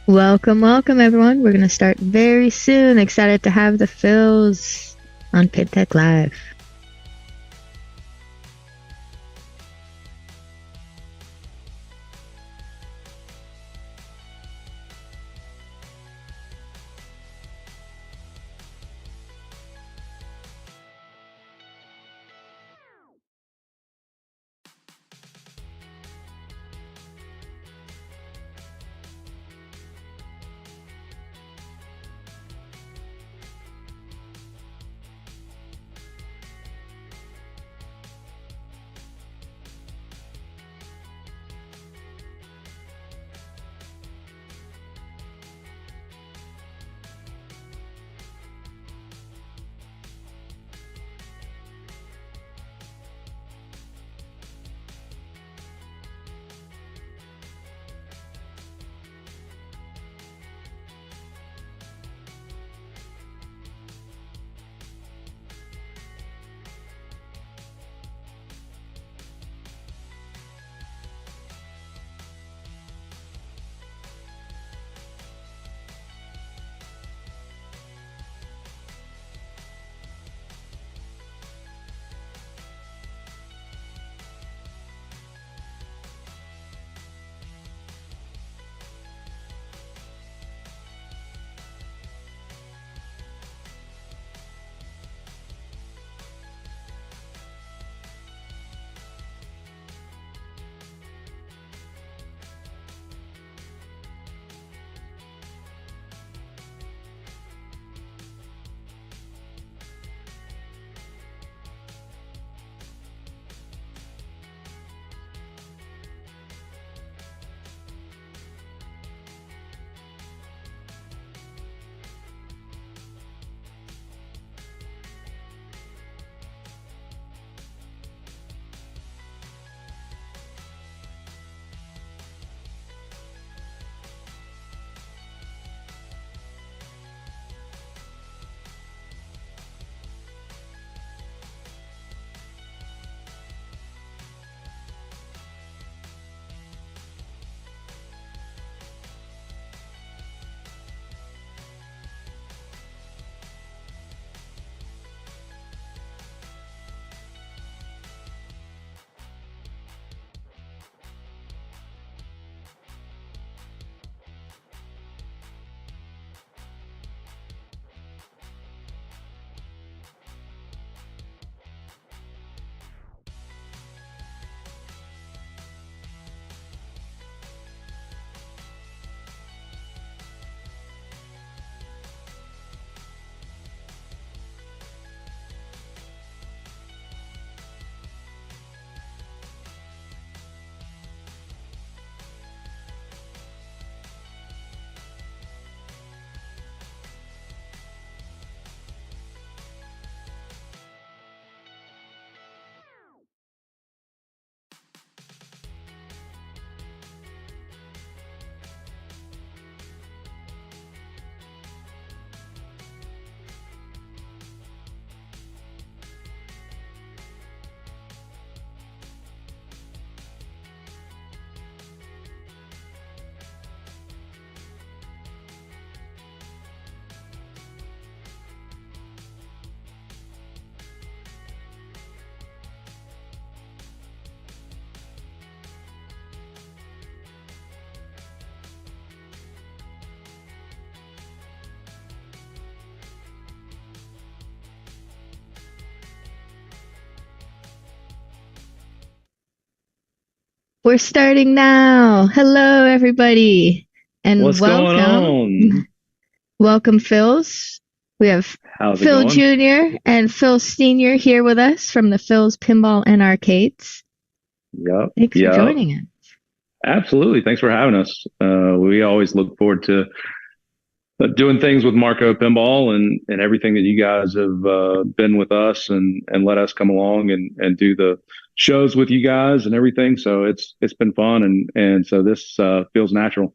Welcome, welcome, everyone. We're going to start very soon. Excited to have the Phils on PinTech Live. We're starting now. Hello, everybody, and What's going welcome. on? Welcome, Phils. We have How's it Phil going? Jr. and Phil Sr. here with us from the Phil's Pinball and Arcades. Yep, Thanks for yep. joining us. Absolutely. Thanks for having us. We always look forward to doing things with Marco Pinball and everything that you guys have been with us and let us come along and do the shows with you guys and everything. So it's been fun and so this feels natural.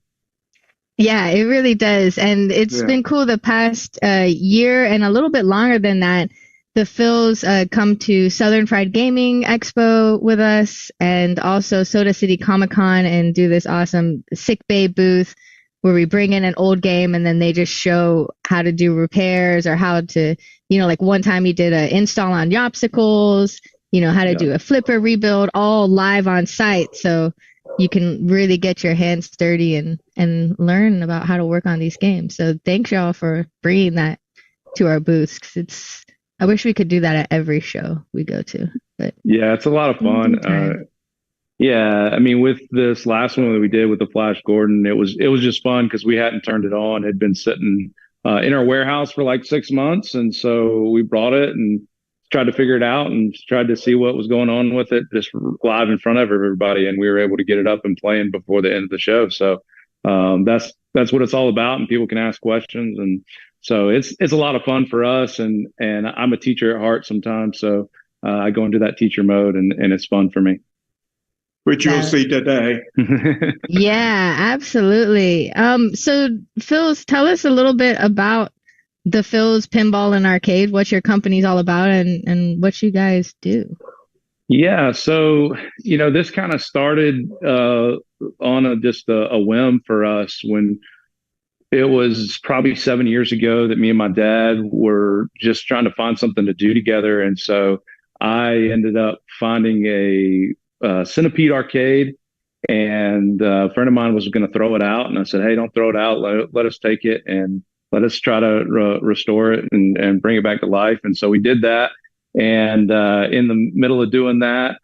Yeah, it really does. And it's Yeah. been cool the past year and a little bit longer than that. The Phils come to Southern Fried Gaming Expo with us and also Soda City Comic Con and do this awesome Sick Bay booth. where we bring in an old game and then they just show how to do repairs or how to, like one time he did an install on Yopsicles, how to Yeah. do a flipper rebuild all live on site. So you can really get your hands dirty and learn about how to work on these games. So thanks y'all for bringing that to our booths. 'Cause I wish we could do that at every show we go to, but Yeah, it's a lot of fun. Yeah, I mean, with this last one that we did with the Flash Gordon, it was just fun because we hadn't turned it on. It had been sitting in our warehouse for like 6 months, and so we brought it and tried to figure it out and tried to see what was going on with it just live in front of everybody, and we were able to get it up and playing before the end of the show. So that's what it's all about, and people can ask questions, and so it's a lot of fun for us. And I'm a teacher at heart sometimes, so I go into that teacher mode, and it's fun for me. Which you'll see today. Yeah, absolutely. So Phil's, tell us a little bit about the Phil's Pinball and Arcade, what your company's all about and what you guys do. Yeah, so this kind of started on just a whim for us when it was probably 7 years ago that me and my dad were just trying to find something to do together, and so I ended up finding a Centipede arcade, and a friend of mine was going to throw it out, and I said, "Hey, don't throw it out. Let us take it and let us try to restore it and bring it back to life." And so we did that. And in the middle of doing that,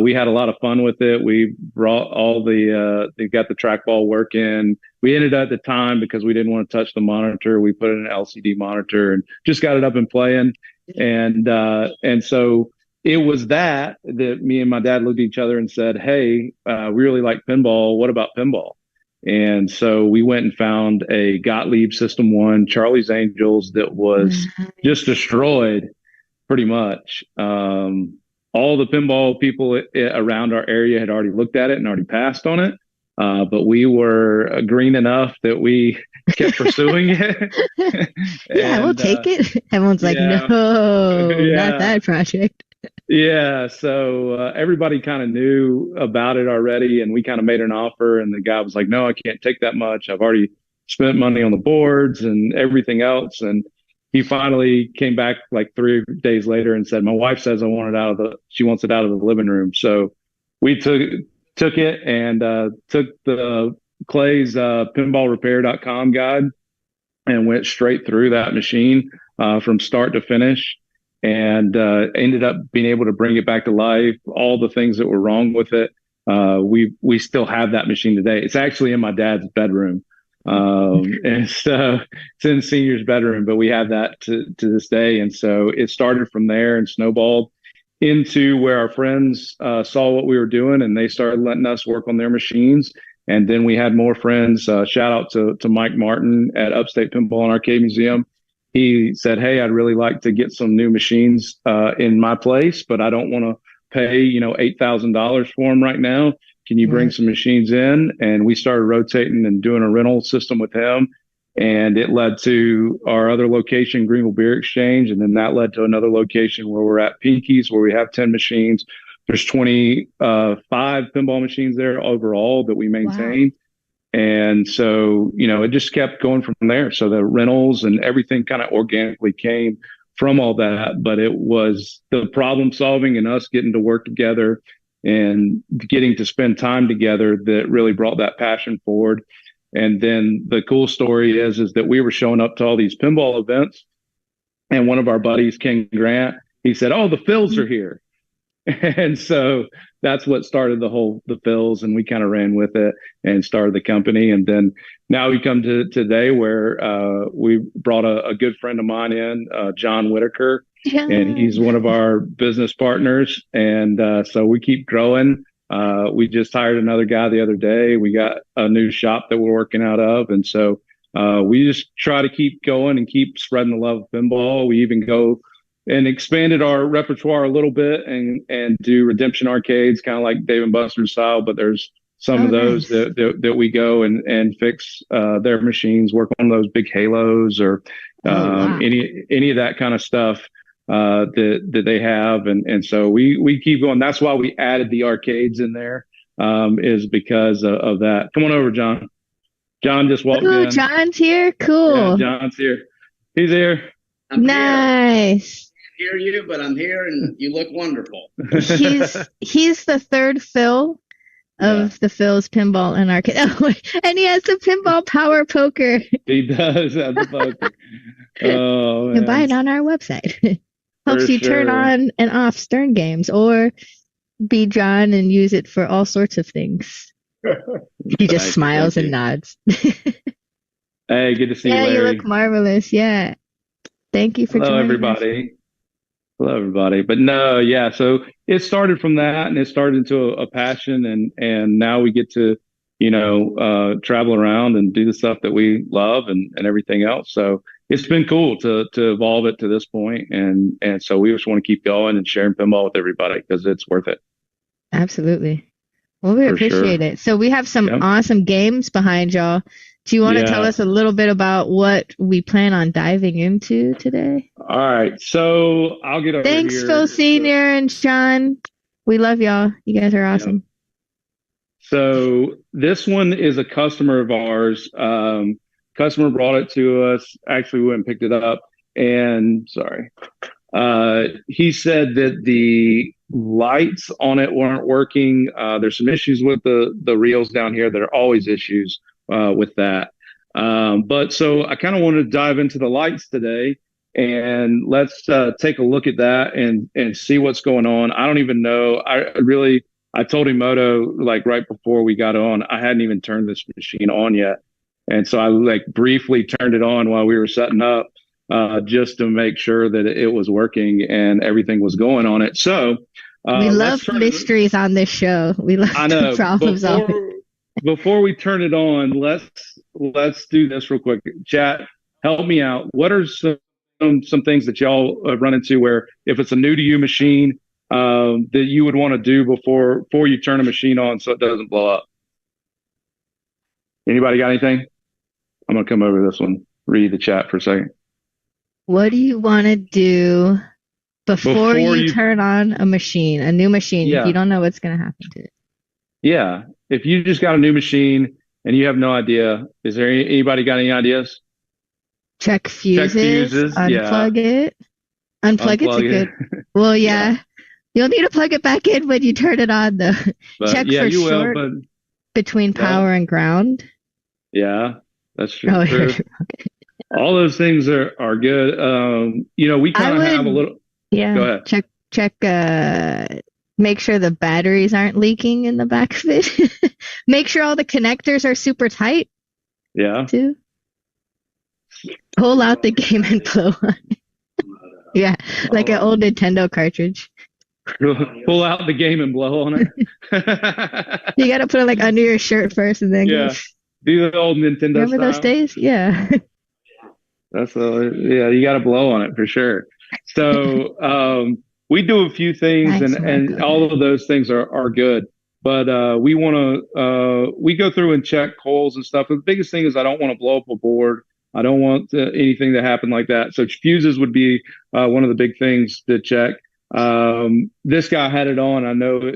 we had a lot of fun with it. We brought they got the trackball working. We ended up at the time, because we didn't want to touch the monitor, we put in an LCD monitor and just got it up and playing. And so it was that me and my dad looked at each other and said, "Hey, we really like pinball. What about pinball?" And so we went and found a Gottlieb System 1 Charlie's Angels that was just destroyed pretty much. All the pinball people around our area had already looked at it and already passed on it. But we were green enough that we kept pursuing it. Yeah, we'll take it. Everyone's like, no, not that project. Yeah, so everybody kind of knew about it already, and we kind of made an offer, and the guy was like, "No, I can't take that much. I've already spent money on the boards and everything else." And he finally came back like 3 days later and said, "My wife says she wants it out of the living room." So we took it and took the Clay's pinballrepair.com guide and went straight through that machine from start to finish. And ended up being able to bring it back to life, all the things that were wrong with it. We still have that machine today. It's actually in my dad's bedroom. And so it's in Senior's bedroom, but we have that to this day. And so it started from there and snowballed into where our friends saw what we were doing, and they started letting us work on their machines. And then we had more friends. Shout out to Mike Martin at Upstate Pinball and Arcade Museum. He said, "Hey, I'd really like to get some new machines in my place, but I don't want to pay, $8,000 for them right now. Can you bring some machines in?" And we started rotating and doing a rental system with him. And it led to our other location, Greenville Beer Exchange. And then that led to another location where we're at Pinky's, where we have 10 machines. There's 25 pinball machines there overall that we maintain. Wow. And so, it just kept going from there. So the rentals and everything kind of organically came from all that. But it was the problem solving and us getting to work together and getting to spend time together that really brought that passion forward. And then the cool story is that we were showing up to all these pinball events, and one of our buddies, King Grant, he said, "Oh, the Phils are here." And so that's what started the Phils, and we kind of ran with it and started the company. And then now we come to today where we brought a good friend of mine in, John Whitaker, and he's one of our business partners. And so we keep growing. We just hired another guy the other day. We got a new shop that we're working out of. And so we just try to keep going and keep spreading the love of pinball. We even go and expanded our repertoire a little bit and do redemption arcades, kind of like Dave and Buster's style. But there's some of those that we go and fix their machines, work on those big halos or any of that kind of stuff that they have. And so we keep going. That's why we added the arcades in there, is because of that. Come on over, John. John just walked Ooh, in. John's here. Yeah, Cool. John's here. He's here. I'm here. Nice. I can't hear you, but I'm here, and you look wonderful. He's the third Phil of the Phil's Pinball and Arcade. Oh, and he has a pinball power poker. He does have the poker. Oh, You can buy man. it on our website. Helps For you turn sure. on and off Stern games, or be John and use it for all sorts of things. He just Thank you, smiles thank and you. nods. Hey, good to see Yeah, you, you Larry. look marvelous. Yeah. Thank you for Hello, joining us. everybody. Hello, everybody. But no, yeah. So it started from that, and it started into a passion, and now we get to, travel around and do the stuff that we love and everything else. So it's been cool to evolve it to this point, and so we just want to keep going and sharing pinball with everybody because it's worth it Absolutely. Well, we for appreciate sure. it. So we have some Yep. awesome games behind y'all. Do you want to tell Yeah. us a little bit about what we plan on diving into today? All right. So I'll get over Thanks, here. Phil Sr. and John. We love y'all. You guys are awesome. So this one is a customer of ours. Customer brought it to us. Actually, we went and picked it up. And sorry, he said that the lights on it weren't working. There's some issues with the reels down here. There are always issues with that. But so I kind of wanted to dive into the lights today, and let's take a look at that and see what's going on. I don't even know. I told Emoto like right before we got on, I hadn't even turned this machine on yet. And so I like briefly turned it on while we were setting up, just to make sure that it was working and everything was going on it. So We love mysteries on this show. We love I know. problems on it. Before we turn it on, let's do this real quick. Chat, help me out. What are some things that y'all run into where if it's a new to you machine, that you would want to do before you turn a machine on so it doesn't blow up? Anybody got anything? I'm gonna come over this one. Read the chat for a second. What do you want to do before you turn on a machine, a new machine? Yeah. You don't know what's going to happen to it. Yeah. If you just got a new machine and you have no idea, is there anybody got any ideas? Check fuses, unplug it. Unplug it's a good. Well, yeah. You'll need to plug it back in when you turn it on, though. But, check for short between power and ground. Yeah, that's true. Oh, true. Okay. All those things are good. We kind of have a little. Yeah. Go ahead. Check. Make sure the batteries aren't leaking in the back of it. Make sure all the connectors are super tight. Yeah. Too. Pull out the game and blow on it. Yeah, like an old Nintendo cartridge. Pull out the game and blow on it. You gotta put it like under your shirt first, and then go. Do the old Nintendo. Remember style? Those days? Yeah. You got to blow on it for sure. So we do a few things, and all of those things are good. But we go through and check coils and stuff. The biggest thing is I don't want to blow up a board. I don't want anything to happen like that. So fuses would be one of the big things to check. This guy had it on. I know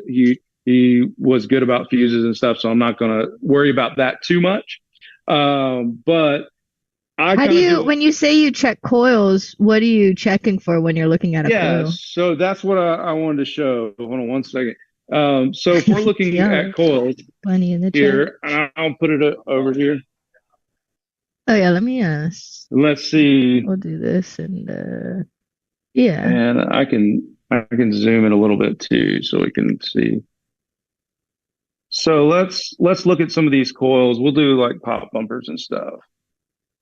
he was good about fuses and stuff, so I'm not going to worry about that too much. But how do you, when you say you check coils, what are you checking for when you're looking at a coil? So that's what I wanted to show. Hold on one second. So if we're looking at coils here, and I'll put it over here. Oh yeah, let me let's see. We'll do this and And I can zoom in a little bit too so we can see. So let's look at some of these coils. We'll do like pop bumpers and stuff.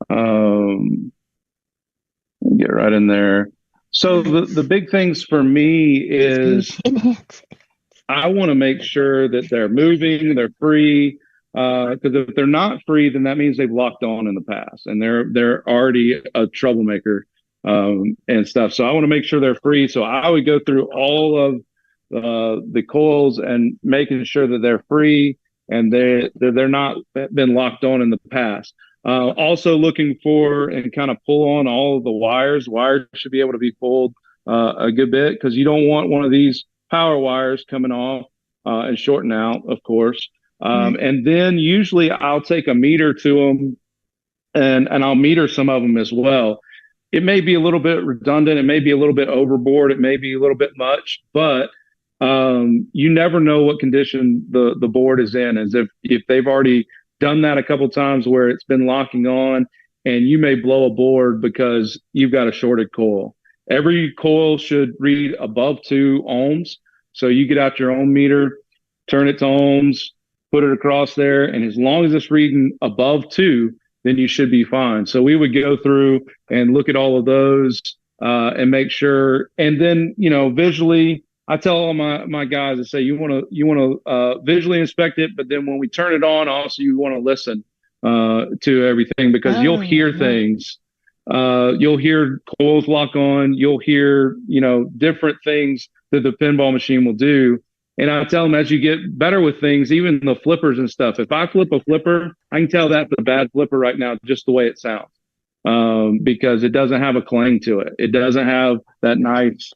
Get right in there. So the big things for me is I want to make sure that they're moving, they're free. Because if they're not free, then that means they've locked on in the past and they're already a troublemaker and stuff. So I want to make sure they're free. So I would go through all of the coils and making sure that they're free and they're not been locked on in the past. Also looking for and kind of pull on all of the wires. Wires should be able to be pulled a good bit because you don't want one of these power wires coming off and shorting out, of course. And then usually I'll take a meter to them and I'll meter some of them as well. It may be a little bit redundant. It may be a little bit overboard. It may be a little bit much, but you never know what condition the board is in. As if they've already done that a couple times where it's been locking on, and you may blow a board because you've got a shorted coil. Every coil should read above 2 ohms. So you get out your ohm meter, turn it to ohms, put it across there, and as long as it's reading above 2, then you should be fine. So we would go through and look at all of those and make sure. And then, visually, I tell all my guys, I say, you want to visually inspect it, but then when we turn it on, also you want to listen to everything, because you'll hear things. You'll hear coils lock on. You'll hear, different things that the pinball machine will do. And I tell them, as you get better with things, even the flippers and stuff, if I flip a flipper, I can tell that's a bad flipper right now, just the way it sounds, because it doesn't have a clang to it. It doesn't have that nice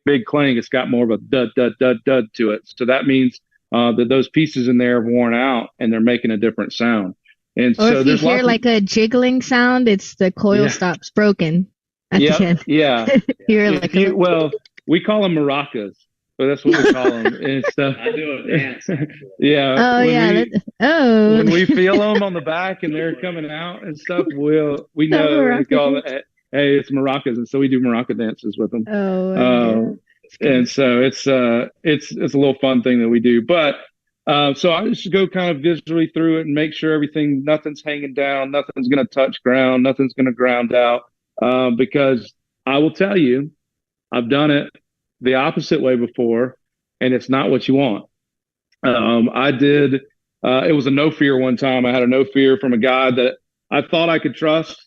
big clang. It's got more of a dud, dud, dud, dud to it. So that means that those pieces in there have worn out and they're making a different sound. And or so if you hear like a jiggling sound, it's the coil stops broken at the end. Yeah. Well, we call them maracas. So that's what we call them and stuff. I do a dance. Yeah. Oh, yeah. When we feel them on the back and they're coming out and stuff, we know we call it, hey, it's maracas, and so we do maraca dances with them. And so it's a little fun thing that we do. But so I just go kind of visually through it and make sure nothing's hanging down, nothing's going to touch ground, nothing's going to ground out, because I will tell you, I've done it the opposite way before, and it's not what you want. I did, it was a no fear one time. I had a no fear from a guy that I thought I could trust,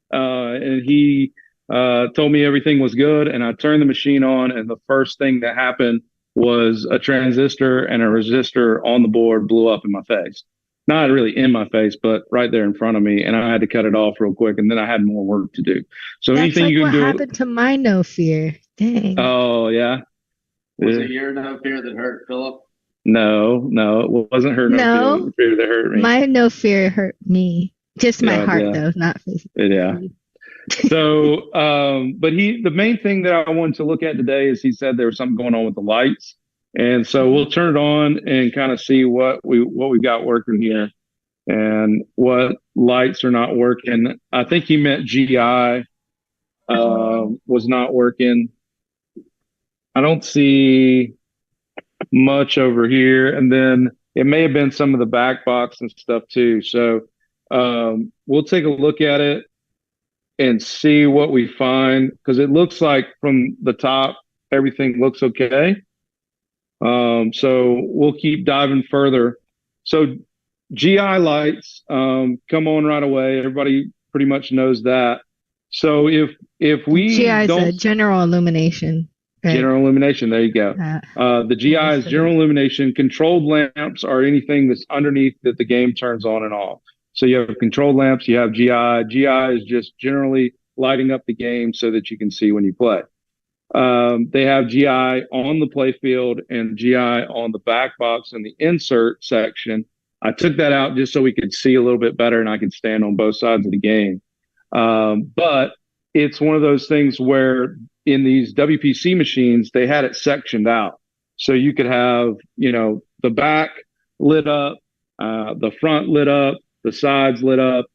and he told me everything was good, and I turned the machine on, and the first thing that happened was a transistor and a resistor on the board blew up in my face. Not really in my face, but right there in front of me, and I had to cut it off real quick, and then I had more work to do. So that's anything like you can do. What happened to my no fear? Dang. Oh yeah. Was it your no fear that hurt Philip? No, it wasn't her no fear that hurt me. My no fear hurt me. Just my heart though, not physically. Yeah. So, but the main thing that I wanted to look at today is he said there was something going on with the lights. And so we'll turn it on and kind of see what we've got working here and what lights are not working. I think he meant GI was not working. I don't see much over here. And then it may have been some of the back box and stuff too. So we'll take a look at it and see what we find, because it looks like from the top everything looks okay. So we'll keep diving further. So GI lights come on right away. Everybody pretty much knows that. So if we GI is a general illumination. Right? General illumination, there you go. The GI is general illumination. Controlled lamps are anything that's underneath that the game turns on and off. So you have controlled lamps, you have GI. GI is just generally lighting up the game so that you can see when you play. They have GI on the play field and GI on the back box in the insert section. I took that out just so we could see a little bit better and I could stand on both sides of the game. But it's one of those things where in these WPC machines, they had it sectioned out. So you could have, the back lit up, the front lit up, the sides lit up,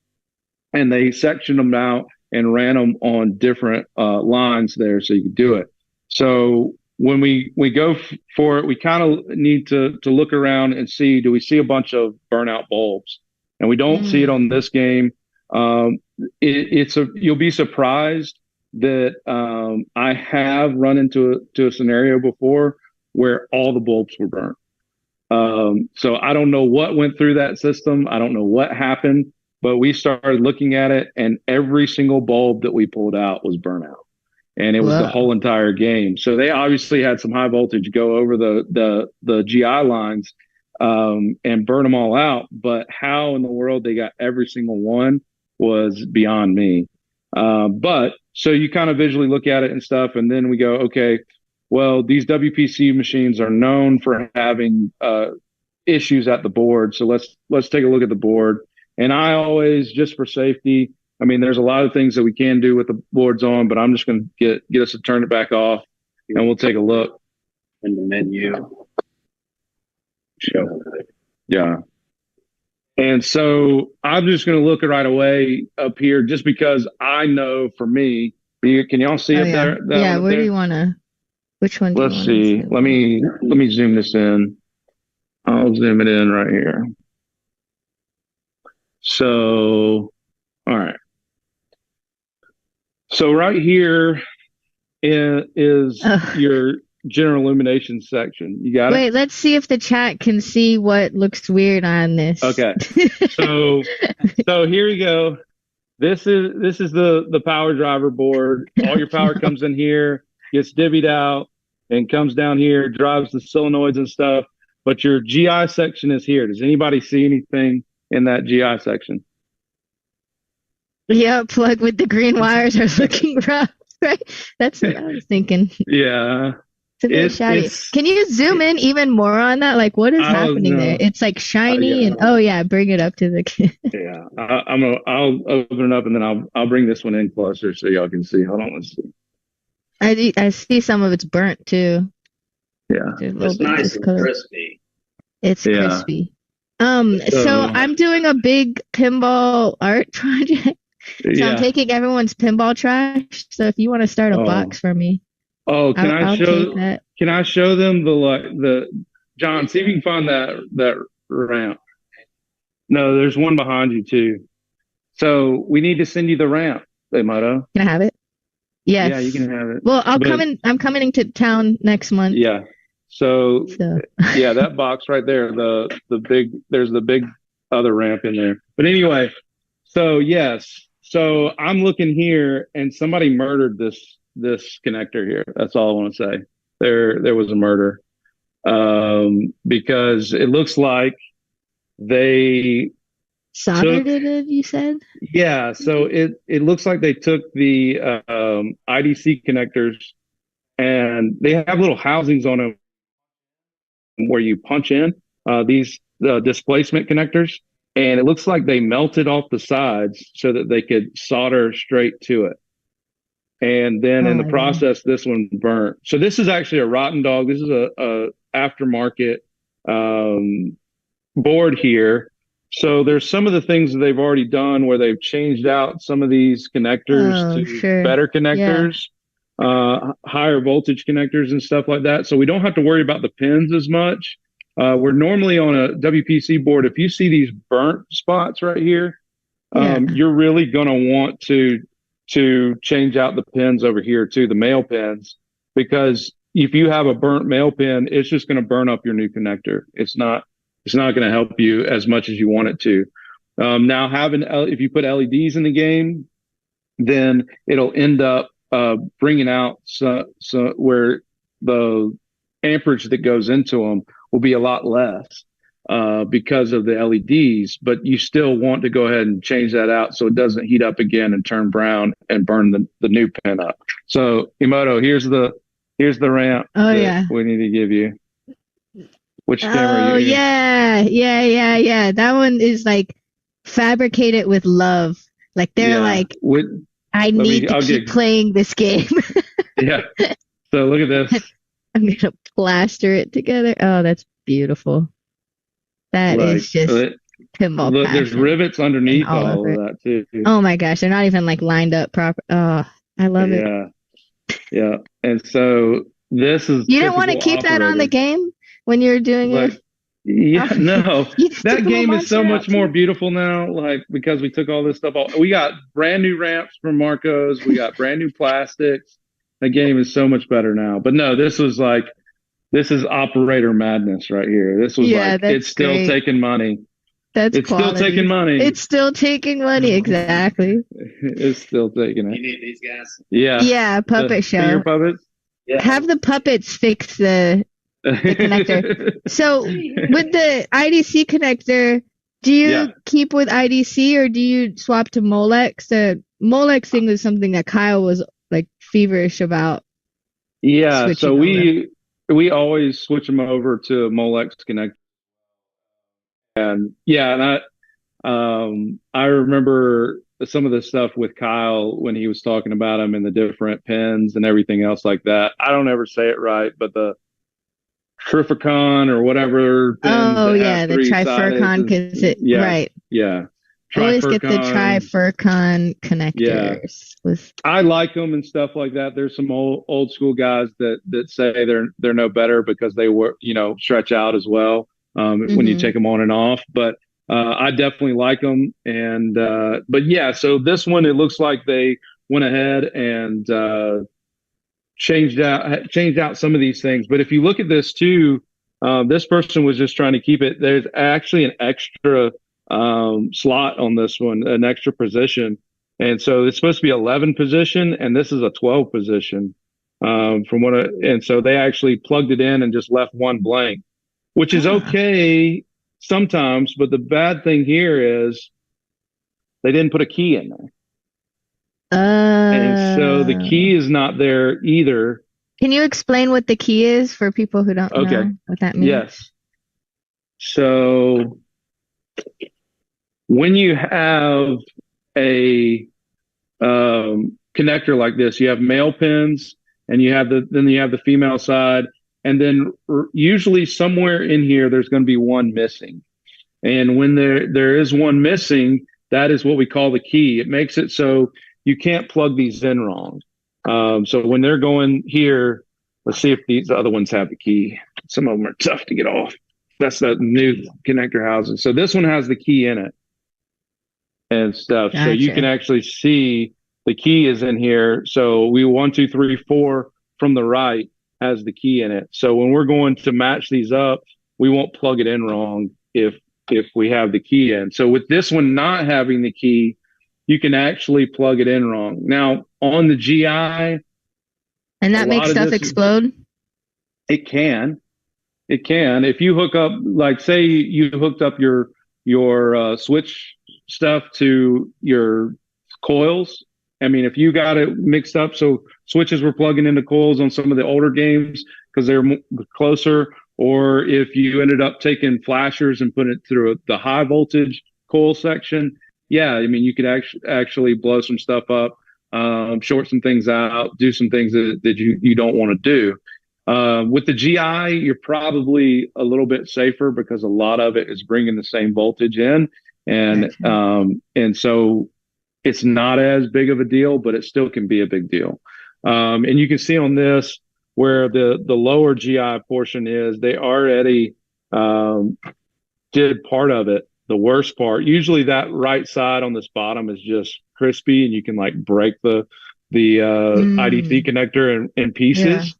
and they sectioned them out and ran them on different lines there so you could do it. So when we go for it, we kind of need to look around and see, do we see a bunch of burnout bulbs? And we don't see it on this game. You'll be surprised that I have run into a scenario before where all the bulbs were burnt. So I don't know what went through that system. I don't know what happened, but we started looking at it and every single bulb that we pulled out was burnt out. And it was the whole entire game. So they obviously had some high voltage go over the GI lines and burn them all out. But how in the world they got every single one was beyond me. But so you kind of visually look at it and stuff, and then we go, okay, well, these WPC machines are known for having issues at the board. So let's take a look at the board. And I always, just for safety, I mean, there's a lot of things that we can do with the boards on, but I'm just going to get us to turn it back off, and we'll take a look in the menu. Show. Yeah. And so I'm just going to look right away up here, just because I know for me. Can y'all see it there? Yeah. Where do you want to? Which one? Let's see. Let me zoom this in. I'll zoom it in right here. So, all right. So right here is your general illumination section. You got it? Wait, let's see if the chat can see what looks weird on this. Okay. So here you go. This is the power driver board. All your power comes in here, gets divvied out, and comes down here, drives the solenoids and stuff. But your GI section is here. Does anybody see anything in that GI section? Yeah, plug with the green wires are looking rough, right? That's what I was thinking. Yeah. It's a bit shiny. Can you zoom in even more on that? Like, what is happening there? It's like shiny and bring it up to the. Yeah, I'll open it up and then I'll bring this one in closer so y'all can see. Hold on, let's see. I see some of it's burnt too. Yeah, it's nice and crispy. It's crispy. So I'm doing a big pinball art project. So I'm taking everyone's pinball trash. So if you want to start a box for me. Oh, can I show them the John, see if you can find that ramp. No, there's one behind you too. So we need to send you the ramp, Ep134. Can I have it? Yes. Yeah, you can have it. Well, I'm coming into town next month. Yeah. So yeah, that box right there, there's the big other ramp in there. But anyway, so yes. So I'm looking here and somebody murdered this connector here. That's all I want to say. There was a murder. Because it looks like they soldered it, you said? Yeah, so it looks like they took the IDC connectors and they have little housings on them where you punch in these displacement connectors, and it looks like they melted off the sides so that they could solder straight to it. And then in the process, this one burnt. So this is actually a rotten dog. This is a aftermarket board here. So there's some of the things that they've already done where they've changed out some of these connectors to better connectors, higher voltage connectors and stuff like that. So we don't have to worry about the pins as much. We're normally on a WPC board. If you see these burnt spots right here, you're really going to want to change out the pins over here too, the male pins, because if you have a burnt male pin, it's just going to burn up your new connector. It's not going to help you as much as you want it to. Now, if you put LEDs in the game, then it'll end up bringing out so where the amperage that goes into them will be a lot less because of the LEDs. But you still want to go ahead and change that out so it doesn't heat up again and turn brown and burn the new pin up. So, Ep134, here's the ramp. We need to give you. Which camera are you? Yeah. That one is like fabricated with love. Like they're I need to keep playing this game. Yeah. So look at this. I'm gonna plaster it together. Oh, that's beautiful. That is just pinball. Look, there's rivets underneath all of that too. Oh my gosh, they're not even like lined up proper. Oh, I love it. Yeah. And so this is. You didn't want to keep that on the game when you're doing it? Yeah, no. That game is so much more beautiful now, because we took all this stuff off. We got brand new ramps from Marco's. We got brand new plastics. The game is so much better now. But no, this is operator madness right here. This was it's still taking money. It's still taking money. It's still taking money, exactly. It's still taking it. You need these guys? Yeah. Yeah, puppet show. Your puppets? Yeah. Have the puppets fix the connector. So with the IDC connector, do you keep with IDC or do you swap to Molex? The Molex thing was something that Kyle was like feverish about. Yeah, so we always switch them over to Molex connector. and I remember some of the stuff with Kyle when he was talking about them and the different pins and everything else like that. I don't ever say it right, but the Trificon or whatever pins Oh that have yeah, the three Trifurcon, sides. because it Yeah, right. yeah. Always get the Trifurcon. Trifurcon Yeah. connectors with. I like them and stuff like that. There's some old school guys that say they're no better because they were, stretch out as well when you take them on and off. But I definitely like them. And but yeah, so this one, it looks like they went ahead and changed out some of these things. But if you look at this too, this person was just trying to keep it. There's actually an extra slot on this one, an extra position. And so it's supposed to be 11 position, and this is a 12 position. And so they actually plugged it in and just left one blank, which is okay sometimes. But the bad thing here is they didn't put a key in there. And so the key is not there either. Can you explain what the key is for people who don't know what that means? Yes. So when you have a connector like this, you have male pins, and you have the female side, and then usually somewhere in here there's going to be one missing. And when there is one missing, that is what we call the key. It makes it so you can't plug these in wrong. So when they're going here, let's see if these other ones have the key. Some of them are tough to get off. That's the new connector housing. So this one has the key in it and stuff. Gotcha. So you can actually see the key is in here. So 1, 2, 3, 4 from the right has the key in it. So when we're going to match these up, we won't plug it in wrong if we have the key in. So with this one not having the key, you can actually plug it in wrong. Now on the GI, and that makes stuff explode. It can. If you hook up, like say you hooked up your switch stuff to your coils. I mean, if you got it mixed up, so switches were plugging into coils on some of the older games because they're closer, or if you ended up taking flashers and putting it through the high voltage coil section, yeah, I mean, you could actually blow some stuff up, short some things out, do some things that you don't want to do. With the GI, you're probably a little bit safer because a lot of it is bringing the same voltage in, and so it's not as big of a deal, but it still can be a big deal. And you can see on this where the lower GI portion is, they already did part of it. The worst part, usually that right side on this bottom is just crispy, and you can like break the IDC connector in pieces.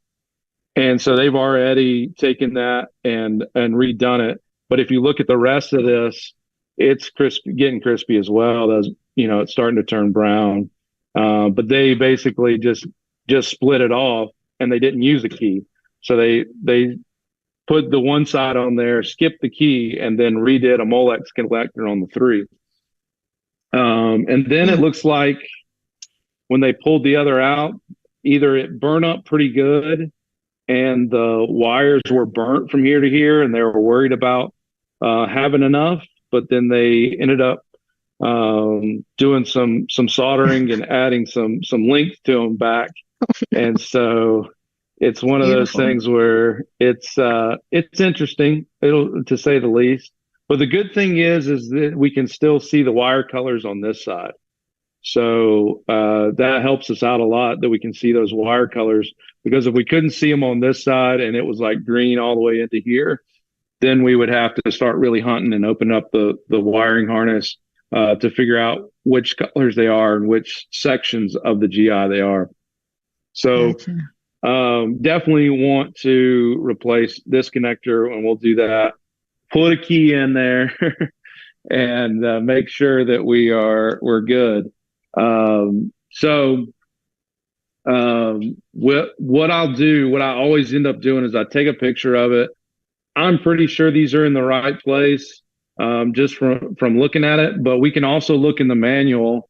Yeah. And so they've already taken that and redone it. But if you look at the rest of this, it's crispy, getting crispy as well. It's starting to turn brown. But they basically just split it off, and they didn't use a key. So they put the one side on there, skipped the key, and then redid a Molex connector on the 3. And then it looks like when they pulled the other out, either it burned up pretty good and the wires were burnt from here to here, and they were worried about having enough, but then they ended up doing some soldering and adding some length to them back. And so it's one of those things where it's interesting, to say the least. But the good thing is that we can still see the wire colors on this side. So that helps us out a lot, that we can see those wire colors, because if we couldn't see them on this side and it was like green all the way into here, then we would have to start really hunting and open up the wiring harness to figure out which colors they are and which sections of the GI they are. So definitely want to replace this connector, and we'll do that. Put a key in there and make sure that we're good. What I'll do, what I always end up doing, is I take a picture of it. I'm pretty sure these are in the right place, just from looking at it, but we can also look in the manual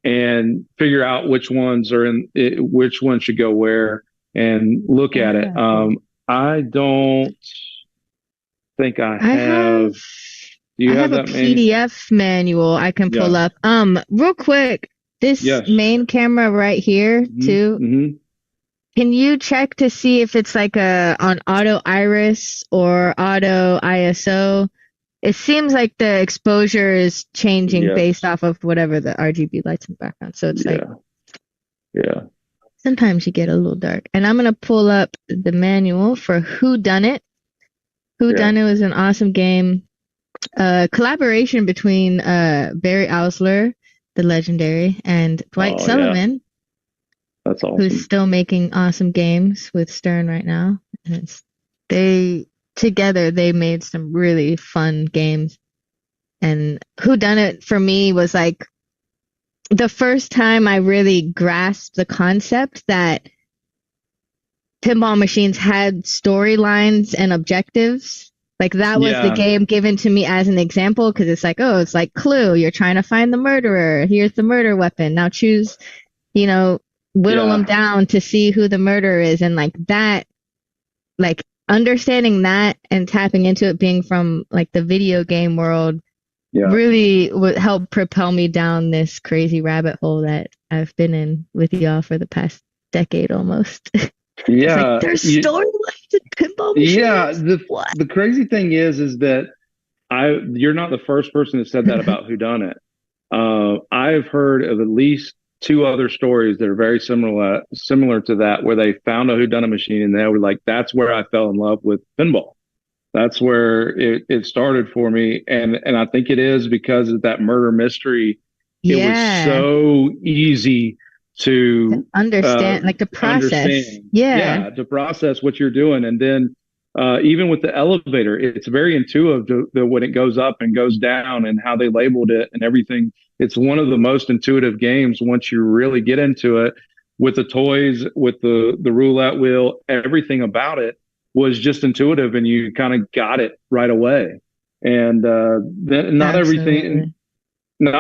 and figure out which ones are which one should go where, and look at it. I don't think I have Do you I have have a that manual? PDF manual I can pull Yeah. up. Real quick, this Yes. main camera right here too. Mm-hmm. Can you check to see if it's like on auto iris or auto ISO? It seems like the exposure is changing Yes. based off of whatever the RGB lights in the background. So it's like Yeah. sometimes you get a little dark. And I'm gonna pull up the manual for Who Dunnit. Who Dunnit was an awesome game. Collaboration between Barry Ausler, the legendary, and Dwight Sullivan. Yeah. That's awesome. Who's still making awesome games with Stern right now. And they made some really fun games. And Who Dunnit for me was like the first time I really grasped the concept that pinball machines had storylines and objectives. Like that was the game given to me as an example because it's like, oh, it's like Clue. You're trying to find the murderer. Here's the murder weapon. Now choose, whittle them down to see who the murderer is. And like that, like understanding that and tapping into it being from like the video game world really would help propel me down this crazy rabbit hole that I've been in with y'all for the past decade almost. Yeah. Like, there's storylines in pinball machines. Yeah. The crazy thing is that you're not the first person that said that about Who Dunnit. I've heard of at least 2 other stories that are very similar to that, where they found a Who Dunnit machine and they were like, that's where I fell in love with pinball. That's where it started for me. And I think it is because of that murder mystery. It was so easy to understand, like the process. To process what you're doing. And then even with the elevator, it's very intuitive when it goes up and goes down and how they labeled it and everything. It's one of the most intuitive games once you really get into it, with the toys, with the roulette wheel. Everything about it was just intuitive and you kind of got it right away. And not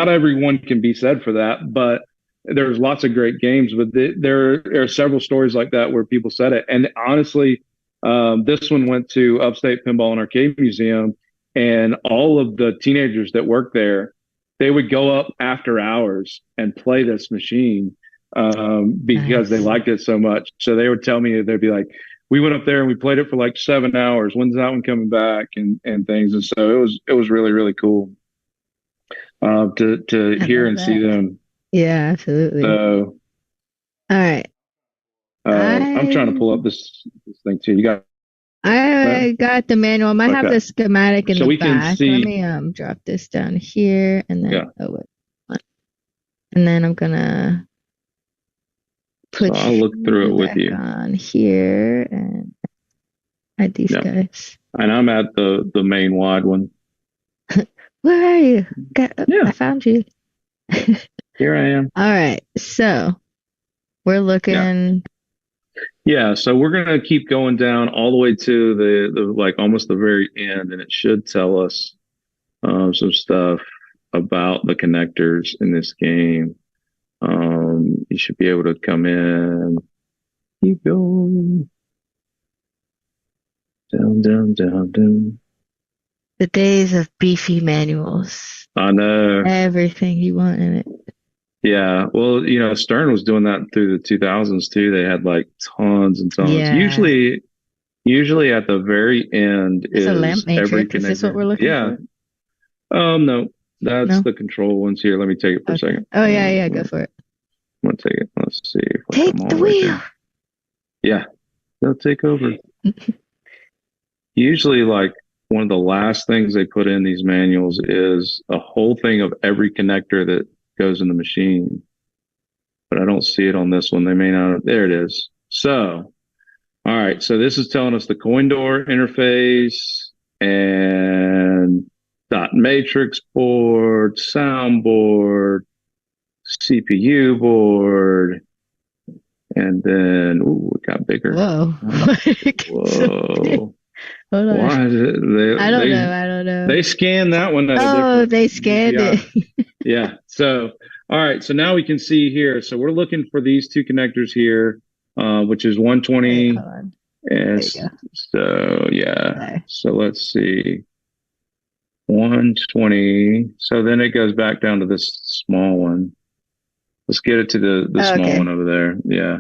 everyone can be said for that, but there's lots of great games. But there are several stories like that where people said it. And honestly, this one went to Upstate Pinball and Arcade Museum, and all of the teenagers that worked there, they would go up after hours and play this machine because they liked it so much. So they would tell me, they'd be like, we went up there and we played it for like 7 hours. When's that one coming back? And things. And so it was really, really cool to hear and see them. Yeah, absolutely. So, all right. I'm trying to pull up this thing too. You got? I got the manual. I might have the schematic in the back. Can see. Let me drop this down here, and then and then I'm gonna put. So I'll look through it with you on here and add these guys. And I'm at the main wide one. Where are you? I found you. Here I am. All right, so we're looking. Yeah, so we're gonna keep going down all the way to the like almost the very end, and it should tell us some stuff about the connectors in this game. You should be able to come in, keep going, down. The days of beefy manuals. I know. Everything you want in it. Yeah, well, Stern was doing that through the 2000s too. They had like tons and tons. Yeah. Usually at the very end is a lamp matrix. Every connector. Is this what we're looking for? No, that's the control ones here. Let me take it for a second. Oh yeah, go for it. I'm gonna take it. Let's see. Take the wheel. Yeah, they'll take over. Usually, like one of the last things they put in these manuals is a whole thing of every connector that goes in the machine, but I don't see it on this one. They may not. There it is. So, all right. So this is telling us the coin door interface and dot matrix board, sound board, CPU board, and then it got bigger. Whoa! Whoa! Hold on. Why is it? I don't know. They scanned that one. They scanned it. Yeah. So, all right. So now we can see here. So we're looking for these 2 connectors here, which is 120. And so, yeah. Okay. So let's see. 120. So then it goes back down to this small one. Let's get it to the small okay. one over there. Yeah.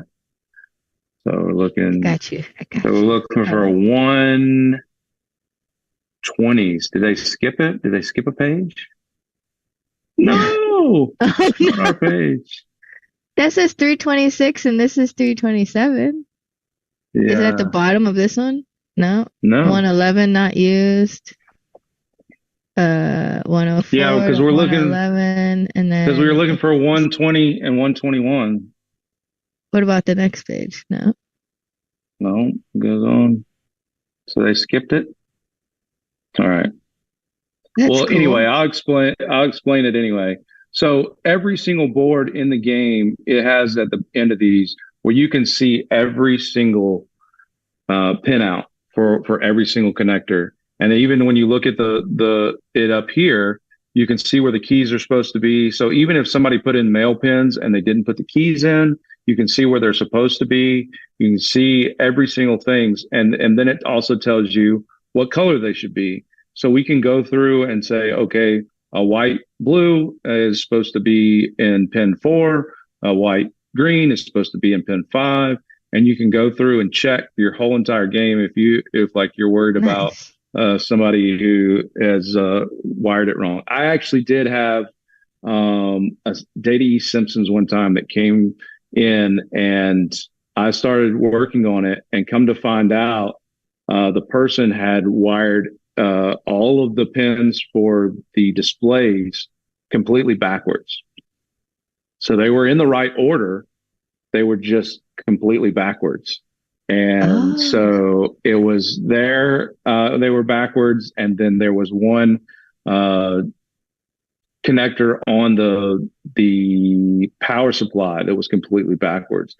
So we're looking. I got you. So we're looking for 120s. Did they skip it? Did they skip a page? No, Oh, not no. our page. That says 326 and this is 327. Yeah. Is it at the bottom of this one? No. No. 111 not used. 104. Yeah, because we're looking 111 and then because we were looking for 120 and 121. What about the next page? No. No, it goes on. So they skipped it. All right. That's Well, cool. anyway, I'll explain it anyway. So every single board in the game, it has at the end of these where you can see every single pin out for every single connector. And even when you look at it up here, you can see where the keys are supposed to be. So even if somebody put in male pins and they didn't put the keys in, you can see where they're supposed to be. You can see every single things. And then it also tells you what color they should be. So we can go through and say, okay, a white blue is supposed to be in pin 4, a white green is supposed to be in pin 5. And you can go through and check your whole entire game if like you're worried about somebody who has wired it wrong. I actually did have a Data East Simpsons one time that came in and I started working on it and come to find out the person had wired all of the pins for the displays completely backwards. So they were in the right order. They were just completely backwards. And so it was there, they were backwards. And then there was one connector on the power supply that was completely backwards.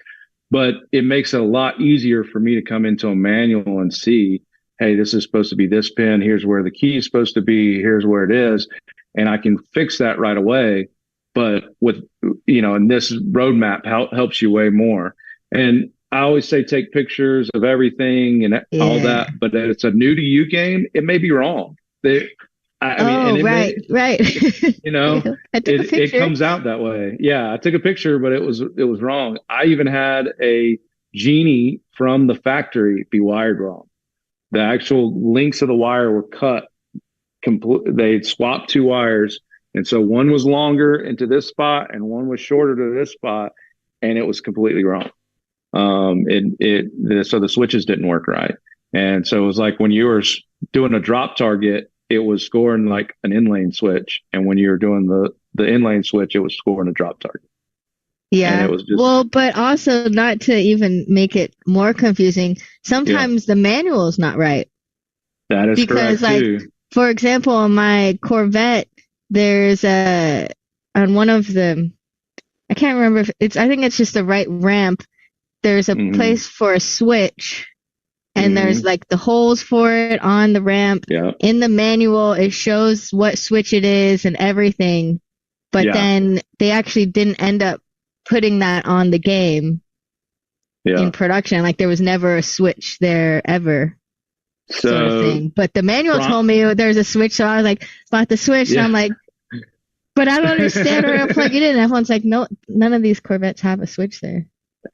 But it makes it a lot easier for me to come into a manual and see, hey, this is supposed to be this pin. Here's where the key is supposed to be. Here's where it is. And I can fix that right away. But with, and this roadmap helps you way more. And I always say take pictures of everything and all that. But if it's a new to you game, it may be wrong. Right. It comes out that way. Yeah, I took a picture, but it was wrong. I even had a Genie from the factory be wired wrong. The actual links of the wire were cut. They swapped 2 wires, and so one was longer into this spot, and one was shorter to this spot, and it was completely wrong. So the switches didn't work right, and so it was like when you were doing a drop target, it was scoring like an inlane switch, and when you were doing the inlane switch, it was scoring a drop target. Yeah. And it was just, but also not to even make it more confusing. Sometimes the manual is not right. That is correct too. For example, on my Corvette, there's on one of the, I can't remember if I think it's just the right ramp. There's a place for a switch. And there's like the holes for it on the ramp. Yeah. In the manual, it shows what switch it is and everything. But then they actually didn't end up putting that on the game in production. Like there was never a switch there ever. Sort of thing. But the manual told me there's a switch. So I was like, spot the switch. And I'm like, but I don't understand where to plug it in. And everyone's like, no, none of these Corvettes have a switch there.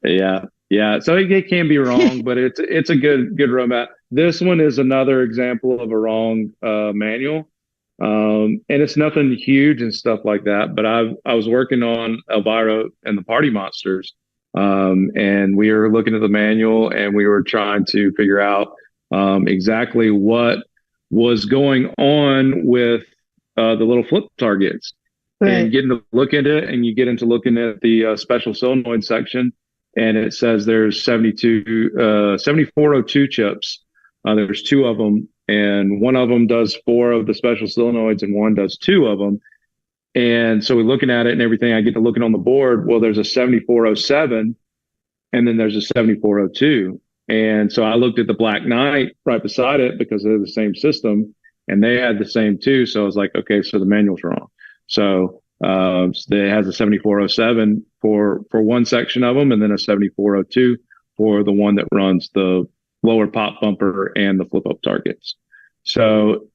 Yeah. Yeah, so it can be wrong, but it's a good roadmap. This one is another example of a wrong manual, and it's nothing huge and stuff like that. But I was working on Elvira and the Party Monsters, and we were looking at the manual and we were trying to figure out exactly what was going on with the little flip targets, and getting to look at it, and you get into looking at the special solenoid section. And it says there's 7402 chips. There's 2 of them, and one of them does 4 of the special solenoids and one does 2 of them. And so we're looking at it and everything. I get to looking on the board. Well, there's a 7407 and then there's a 7402. And so I looked at the Black Knight right beside it because they're the same system and they had the same too. So I was like, okay, so the manual's wrong. So it has a 7407 for one section of them, and then a 7402 for the one that runs the lower pop bumper and the flip up targets. So,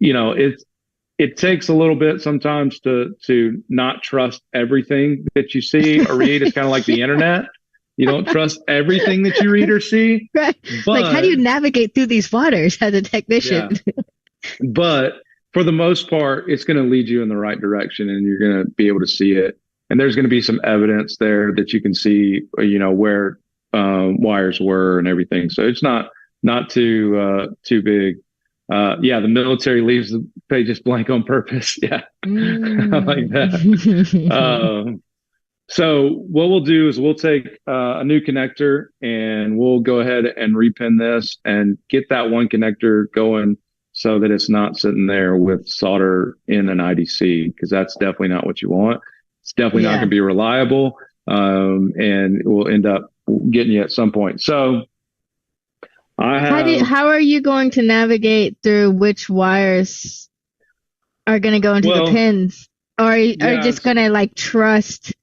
it takes a little bit sometimes to not trust everything that you see or read. It's kind of like the internet. You don't trust everything that you read or see. Right. Like, how do you navigate through these waters as a technician? Yeah. But for the most part, it's going to lead you in the right direction, and you're going to be able to see it. And there's going to be some evidence there that you can see, where wires were and everything. So it's not too big. The military leaves the pages blank on purpose. Yeah, I like that. So what we'll do is we'll take a new connector and we'll go ahead and repin this and get that one connector going so that it's not sitting there with solder in an IDC, because that's definitely not what you want. It's definitely not going to be reliable, and it will end up getting you at some point. So how are you going to navigate through which wires are going to go into the pins? Or are you just going to like trust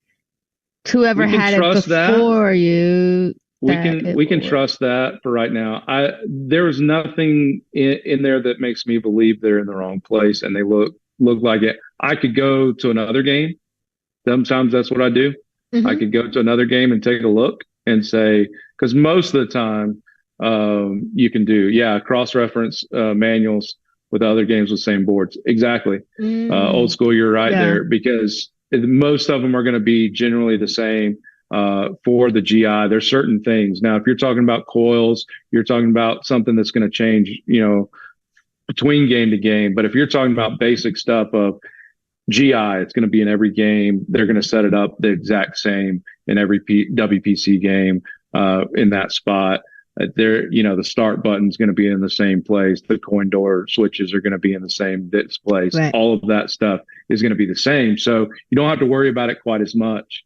whoever had it before you? We can trust that for right now. There was nothing in there that makes me believe they're in the wrong place, and they look like it. I could go to another game. Sometimes that's what I do. Mm-hmm. I could go to another game and take a look and say, because most of the time you can do cross-reference manuals with other games with same boards. Exactly. Old school, you're right there, because most of them are going to be generally the same. For the GI, there's certain things. Now, if you're talking about coils, you're talking about something that's going to change, between game to game. But if you're talking about basic stuff of GI, it's going to be in every game. They're going to set it up the exact same in every WPC game in that spot. The start button's going to be in the same place. The coin door switches are going to be in the same place. Right. All of that stuff is going to be the same. So you don't have to worry about it quite as much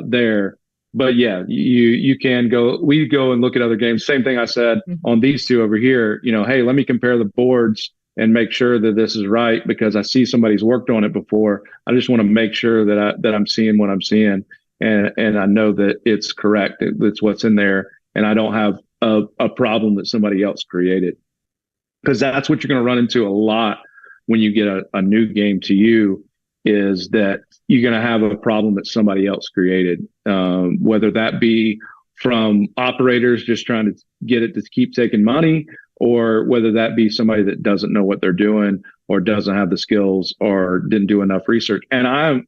there. But yeah, you can go. We go and look at other games. Same thing I said on these two over here. Hey, let me compare the boards and make sure that this is right, because I see somebody's worked on it before. I just want to make sure that I'm seeing what I'm seeing, and I know that it's correct. It's what's in there, and I don't have a problem that somebody else created, because that's what you're going to run into a lot when you get a new game to you, is that you're going to have a problem that somebody else created, whether that be from operators just trying to get it to keep taking money, or whether that be somebody that doesn't know what they're doing or doesn't have the skills or didn't do enough research. And I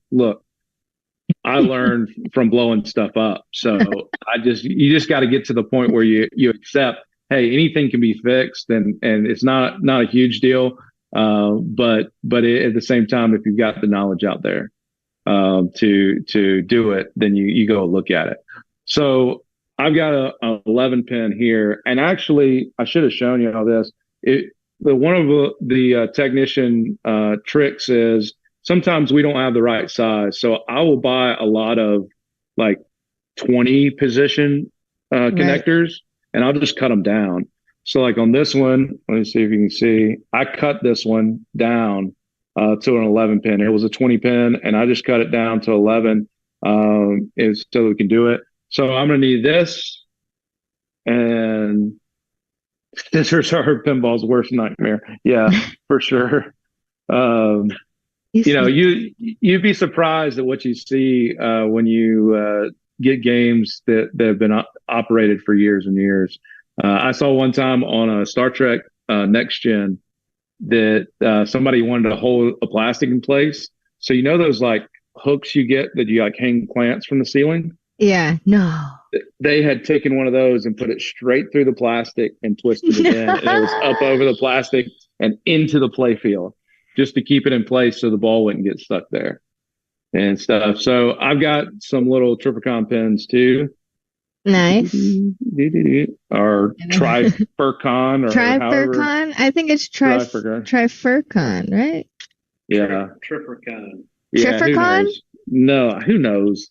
learned from blowing stuff up. So you just got to get to the point where you accept, hey, anything can be fixed, and it's not a huge deal. But at the same time, if you've got the knowledge out there to do it, then you go look at it. So I've got a 11 pin here, and actually I should have shown you all this. One of the technician tricks is sometimes we don't have the right size. So I will buy a lot of like 20 position connectors, and I'll just cut them down. So like on this one, let me see if you can see, I cut this one down to an 11 pin. It was a 20 pin, and I just cut it down to 11 so we can do it. So I'm going to need this, and scissors are pinball's worst nightmare. Yeah, for sure. You'd be surprised at what you see when you get games that have been operated for years and years. I saw one time on a Star Trek Next Gen that somebody wanted to hold a plastic in place. So those like hooks you get that you like hang plants from the ceiling? Yeah, no. They had taken one of those and put it straight through the plastic and twisted it in. And it was up over the plastic and into the play field, just to keep it in place so the ball wouldn't get stuck there and stuff. So I've got some little Tripicon pins too. Nice. Or Trifurcon, or Trifurcon? I think it's Trifurcon, right? Yeah. Trifurcon. Yeah, Trifurcon? Who knows?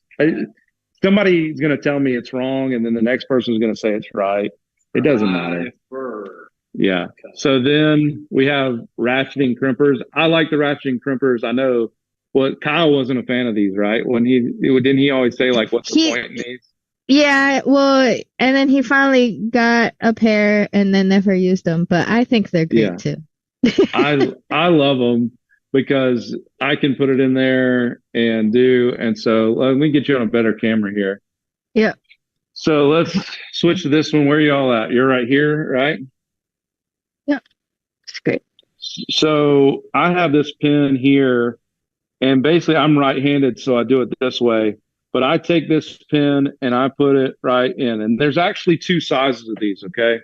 Somebody's going to tell me it's wrong, and then the next person's going to say it's right. It doesn't matter. Yeah. So then we have ratcheting crimpers. I like the ratcheting crimpers. I know Kyle wasn't a fan of these, right? Didn't he always say like, what's the point in these? Yeah, well, and then he finally got a pair and then never used them, but I think they're great too. I love them. because I can put it in there and do. And so let me get you on a better camera here. Yeah. So let's switch to this one. Where are y'all at? You're right here, right? Yeah. It's great. So I have this pin here, and basically I'm right-handed, so I do it this way. But I take this pin and I put it right in. And there's actually two sizes of these, okay?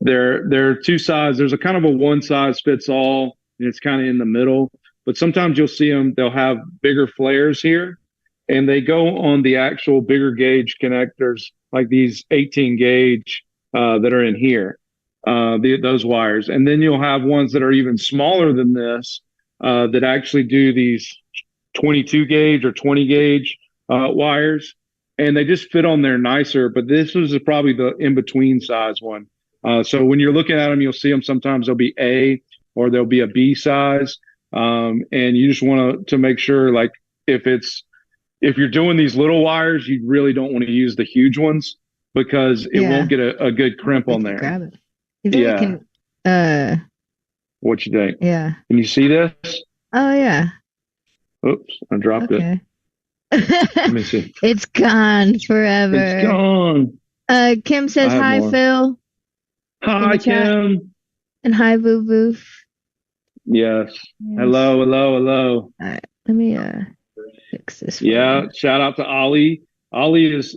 There are two sizes. There's a kind of a one size fits all, and it's kind of in the middle. But sometimes you'll see them, they'll have bigger flares here, and they go on the actual bigger gauge connectors, like these 18 gauge that are in here, those wires. And then you'll have ones that are even smaller than this that actually do these 22 gauge or 20 gauge wires, and they just fit on there nicer. But this was probably the in-between size one. So when you're looking at them, you'll see them sometimes they'll be A or they'll be a B size. And you just want to make sure, like, if you're doing these little wires, you really don't want to use the huge ones because it won't get a good crimp on there. Grab it. You think you can, what you think? Yeah. Can you see this? Oh yeah. Oops, I dropped it. Let me see. It's gone forever. It's gone. Kim says hi, more. Phil. Hi, Kim. And hi, Boo Boo. Yes. Hello. All right. Let me fix this. Yeah. Shout out to Ollie. Ollie is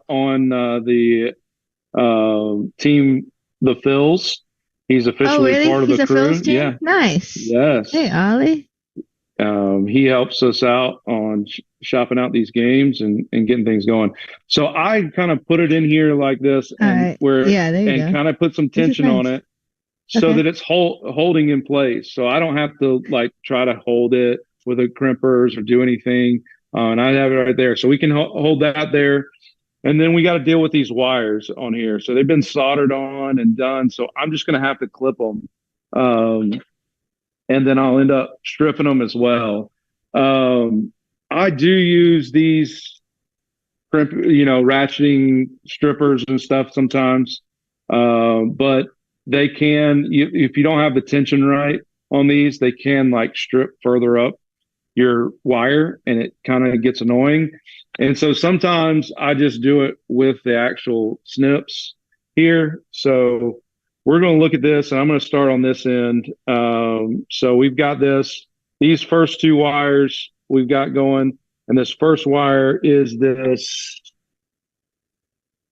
on the team, the Phils. He's officially part of the crew. Phil's team? Yeah. Nice. Yes. Hey, Ollie. He helps us out on shopping out these games and getting things going. So I kind of put it in here like this, and kind of put some tension on it so that it's holding in place. So I don't have to like try to hold it with the crimpers or do anything. And I have it right there. So we can hold that there. And then we got to deal with these wires on here. So they've been soldered on and done. So I'm just going to have to clip them. And then I'll end up stripping them as well. I do use these ratcheting strippers and stuff sometimes. But they can, if you don't have the tension right on these, they can like strip further up your wire, and it kind of gets annoying. And so sometimes I just do it with the actual snips here. So we're going to look at this, and I'm going to start on this end. So we've got these first two wires we've got going, and this first wire is this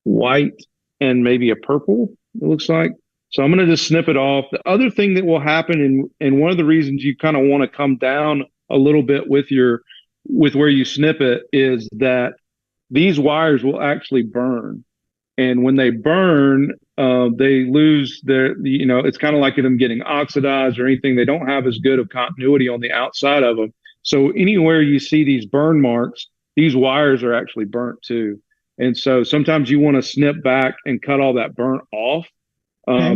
white and maybe a purple, it looks like. So I'm going to just snip it off. The other thing that will happen, and one of the reasons you kind of want to come down a little bit with where you snip it, is that these wires will actually burn. And when they burn, they lose it's kind of like them getting oxidized or anything. They don't have as good of continuity on the outside of them. So anywhere you see these burn marks, these wires are actually burnt too. And so sometimes you want to snip back and cut all that burnt off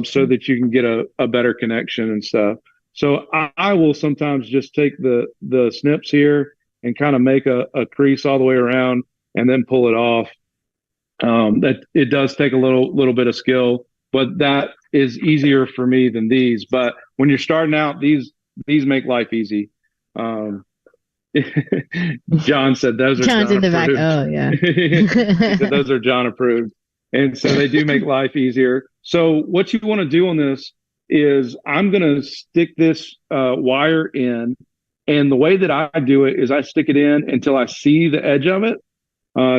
so that you can get a better connection and stuff. So I will sometimes just take the snips here and kind of make a crease all the way around and then pull it off. That it does take a little bit of skill, but that is easier for me than these. But when you're starting out, these make life easy. John said those are John's John in the approved. back. Oh yeah. He said those are John approved. And so they do make life easier. So what you want to do on this is I'm going to stick this wire in. And the way that I do it is I stick it in until I see the edge of it,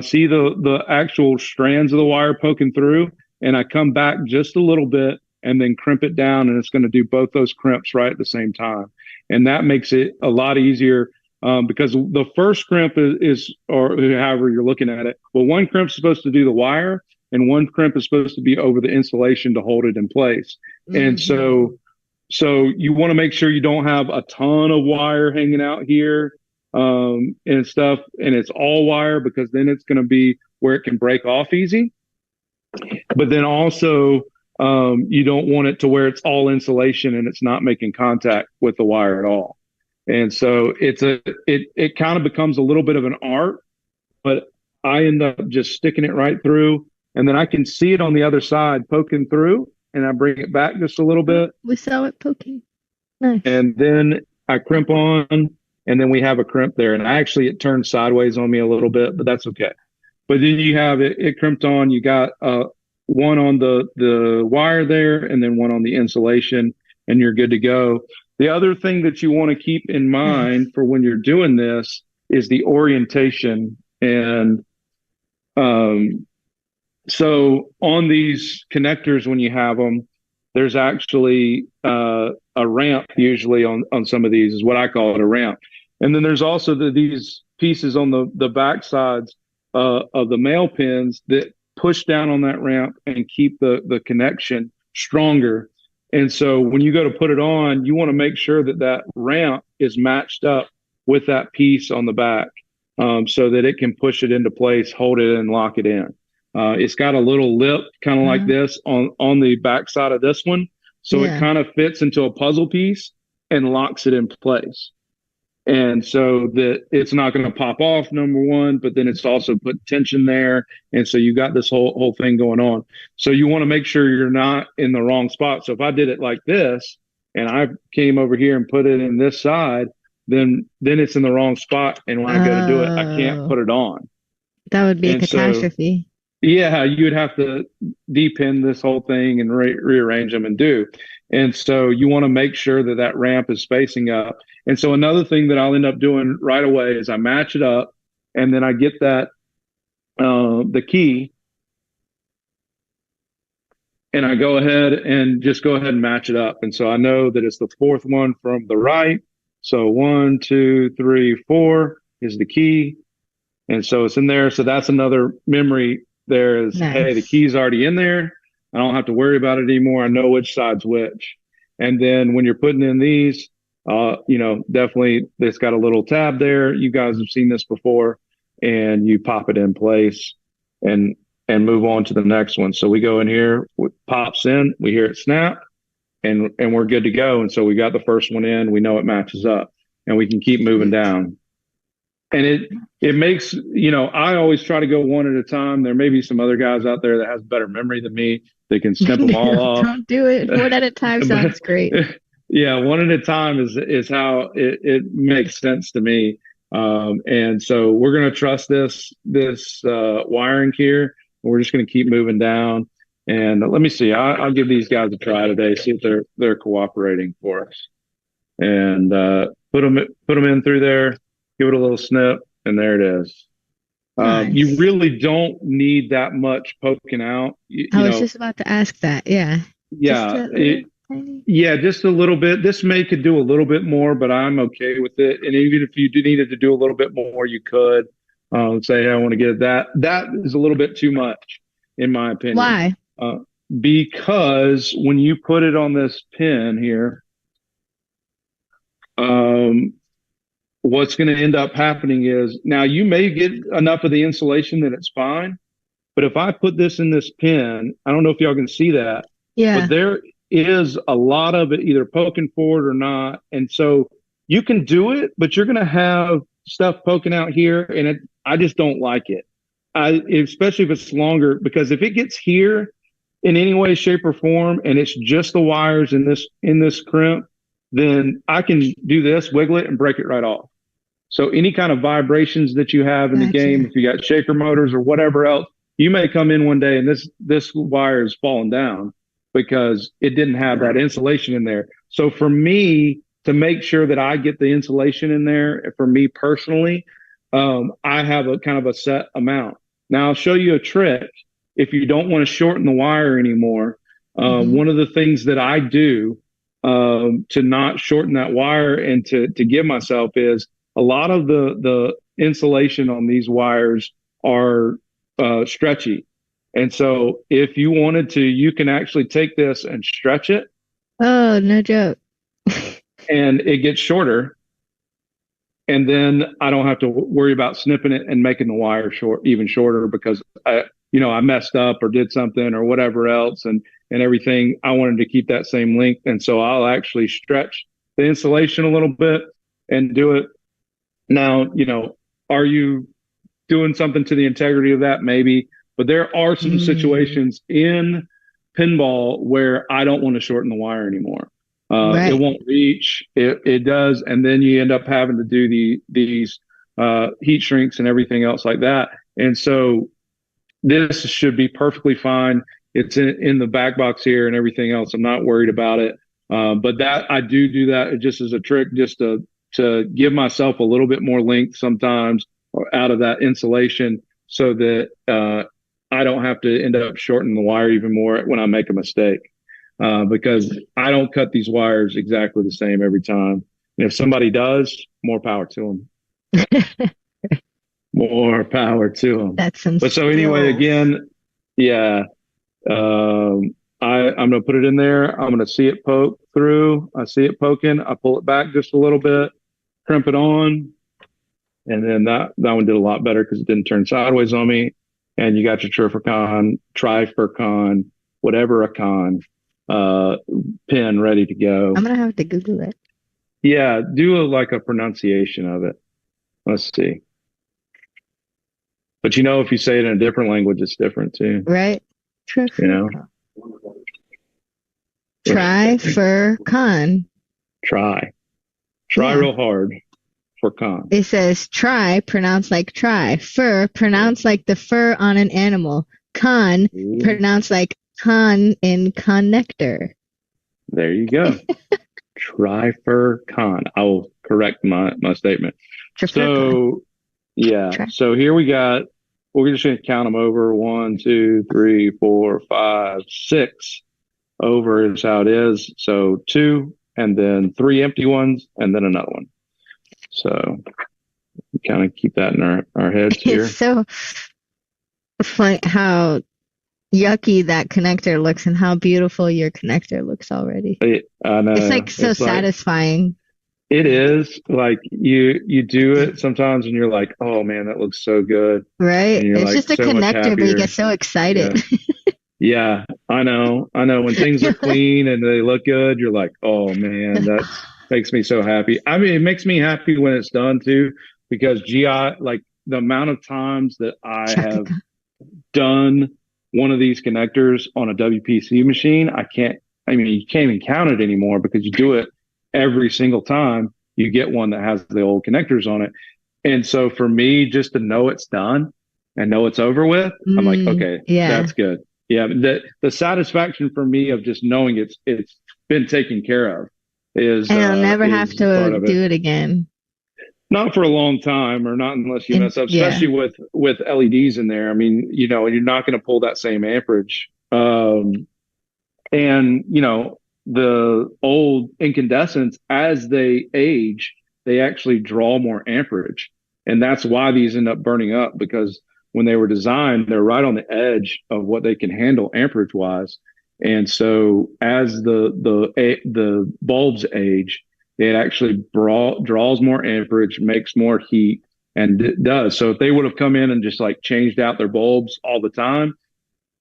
see the actual strands of the wire poking through. And I come back just a little bit and then crimp it down. And it's going to do both those crimps right at the same time. And that makes it a lot easier because the first crimp is, or however you're looking at it, well, one crimp is supposed to do the wire, and one crimp is supposed to be over the insulation to hold it in place. Mm-hmm. And so you want to make sure you don't have a ton of wire hanging out here and stuff, and it's all wire, because then it's going to be where it can break off easy. But then also you don't want it to where it's all insulation and it's not making contact with the wire at all. And so it kind of becomes a little bit of an art, but I end up just sticking it right through. And then I can see it on the other side poking through, and I bring it back just a little bit. We saw it poking. Nice. And then I crimp on, and then we have a crimp there. And actually, it turned sideways on me a little bit, but that's okay. But then you have it crimped on. You got one on the wire there, and then one on the insulation, and you're good to go. The other thing that you want to keep in mind for when you're doing this is the orientation. And so on these connectors, when you have them, there's actually a ramp usually on some of these, is what I call it, a ramp. And then there's also these pieces on the back sides of the male pins that push down on that ramp and keep the connection stronger. And so when you go to put it on, you want to make sure that that ramp is matched up with that piece on the back, so that it can push it into place, hold it, and lock it in. It's got a little lip kind of like this on the back side of this one. So it kind of fits into a puzzle piece and locks it in place. And so that it's not going to pop off, number one, but then it's also put tension there. And so you got this whole thing going on. So you want to make sure you're not in the wrong spot. So if I did it like this and I came over here and put it in this side, then it's in the wrong spot. And when I go to do it, I can't put it on. That would be a catastrophe. Yeah, you would have to depin this whole thing and rearrange them and do. And so you want to make sure that that ramp is spacing up. And so another thing that I'll end up doing right away is I match it up, and then I get that the key, and I go ahead and match it up. And so I know that it's the fourth one from the right. So 1, 2, 3, 4 is the key. And so it's in there. So that's another memory there is, nice. Hey, the key's already in there. I don't have to worry about it anymore. I know which side's which. And then when you're putting in these, definitely it's got a little tab there. You guys have seen this before, and you pop it in place and move on to the next one. So we go in here, it pops in, we hear it snap, and we're good to go. And so we got the first one in, we know it matches up, and we can keep moving down. And it makes, I always try to go one at a time. There may be some other guys out there that has better memory than me. They can snip them all off. Don't do it. One at a time sounds great. Yeah, one at a time is how it makes sense to me. And so we're going to trust this wiring here. We're just going to keep moving down. And let me see. I'll give these guys a try today. See if they're cooperating for us. And put them in through there. Give it a little snip, and there it is. Nice. You really don't need that much poking out. I was just about to ask that. Yeah. Yeah. Just a little bit. This could do a little bit more, but I'm okay with it. And even if you needed to do a little bit more, you could say, hey, I want to get that. That is a little bit too much, in my opinion. Why? Because when you put it on this pin here, what's going to end up happening is, now you may get enough of the insulation that it's fine, but if I put this in this pin, I don't know if y'all can see that, but there is a lot of it either poking forward or not. And so you can do it, but you're going to have stuff poking out here, and I just don't like it. Especially if it's longer, because if it gets here in any way, shape, or form, and it's just the wires in this crimp, then I can do this, wiggle it, and break it right off. So any kind of vibrations that you have in the game, if you got shaker motors or whatever else, you may come in one day and this wire is falling down because it didn't have that insulation in there. So for me, to make sure that I get the insulation in there, for me personally, I have a kind of a set amount. Now I'll show you a trick. If you don't want to shorten the wire anymore, one of the things that I do to not shorten that wire and to give myself is, a lot of the insulation on these wires are stretchy. And so if you wanted to, you can actually take this and stretch it. Oh, no joke. And it gets shorter. And then I don't have to worry about snipping it and making the wire even shorter, because I messed up or did something or whatever else, and everything. I wanted to keep that same length. And so I'll actually stretch the insulation a little bit and do it. Now, are you doing something to the integrity of that? Maybe, but there are some situations in pinball where I don't want to shorten the wire anymore. It Right. won't reach. It does, and then you end up having to do these heat shrinks and everything else like that. And so this should be perfectly fine. It's in the back box here and everything else. I'm not worried about it. But that I do that just as a trick, just to give myself a little bit more length sometimes or out of that insulation, so that I don't have to end up shortening the wire even more when I make a mistake. Because I don't cut these wires exactly the same every time. And if somebody does, more power to them. More power to them. That's some But so anyway, skills. again, yeah, I'm going to put it in there. I'm going to see it poke through. I see it poking. I pull it back just a little bit, crimp it on, and then that one did a lot better because it didn't turn sideways on me. And you got your Trifurcon, whatever a con pin ready to go. I'm gonna have to Google it. Yeah, do like a pronunciation of it. Let's see. But if you say it in a different language, it's different too. Right? Trifurcon. Trifurcon. Try Yeah. real hard for con. It says try, pronounced like try. Fur, pronounced like the fur on an animal. Con, pronounced like con in connector. There you go. Trifurcon. I will correct my statement. So, yeah. So here we're just going to count them over. 1, 2, 3, 4, 5, 6. Over is how it is. So 2, and then 3 empty ones, and then another one. So we kind of keep that in our heads here. It's so funny how yucky that connector looks and how beautiful your connector looks already. I know. It's like so satisfying. It is like you do it sometimes and you're like, oh man, that looks so good. Right. It's like just a connector, but you get so excited. Yeah, I know. When things are clean and they look good, you're like, oh man, that makes me so happy. I mean, it makes me happy when it's done too, because GI, like the amount of times that I have done one of these connectors on a WPC machine, you can't even count it anymore because you do it every single time you get one that has the old connectors on it. And so for me, just to know it's done and know it's over with, I'm like, okay, that's good. Yeah, the satisfaction for me of just knowing it's been taken care of is, and I'll never have to do it again. Not for a long time, or not unless you mess up, especially with LEDs in there. I mean, you're not going to pull that same amperage. And the old incandescents, as they age, they actually draw more amperage, and that's why these end up burning up, because when they were designed, they're right on the edge of what they can handle amperage wise. And so as the bulbs age, it actually draws more amperage, makes more heat, and it does. So if they would have come in and just like changed out their bulbs all the time,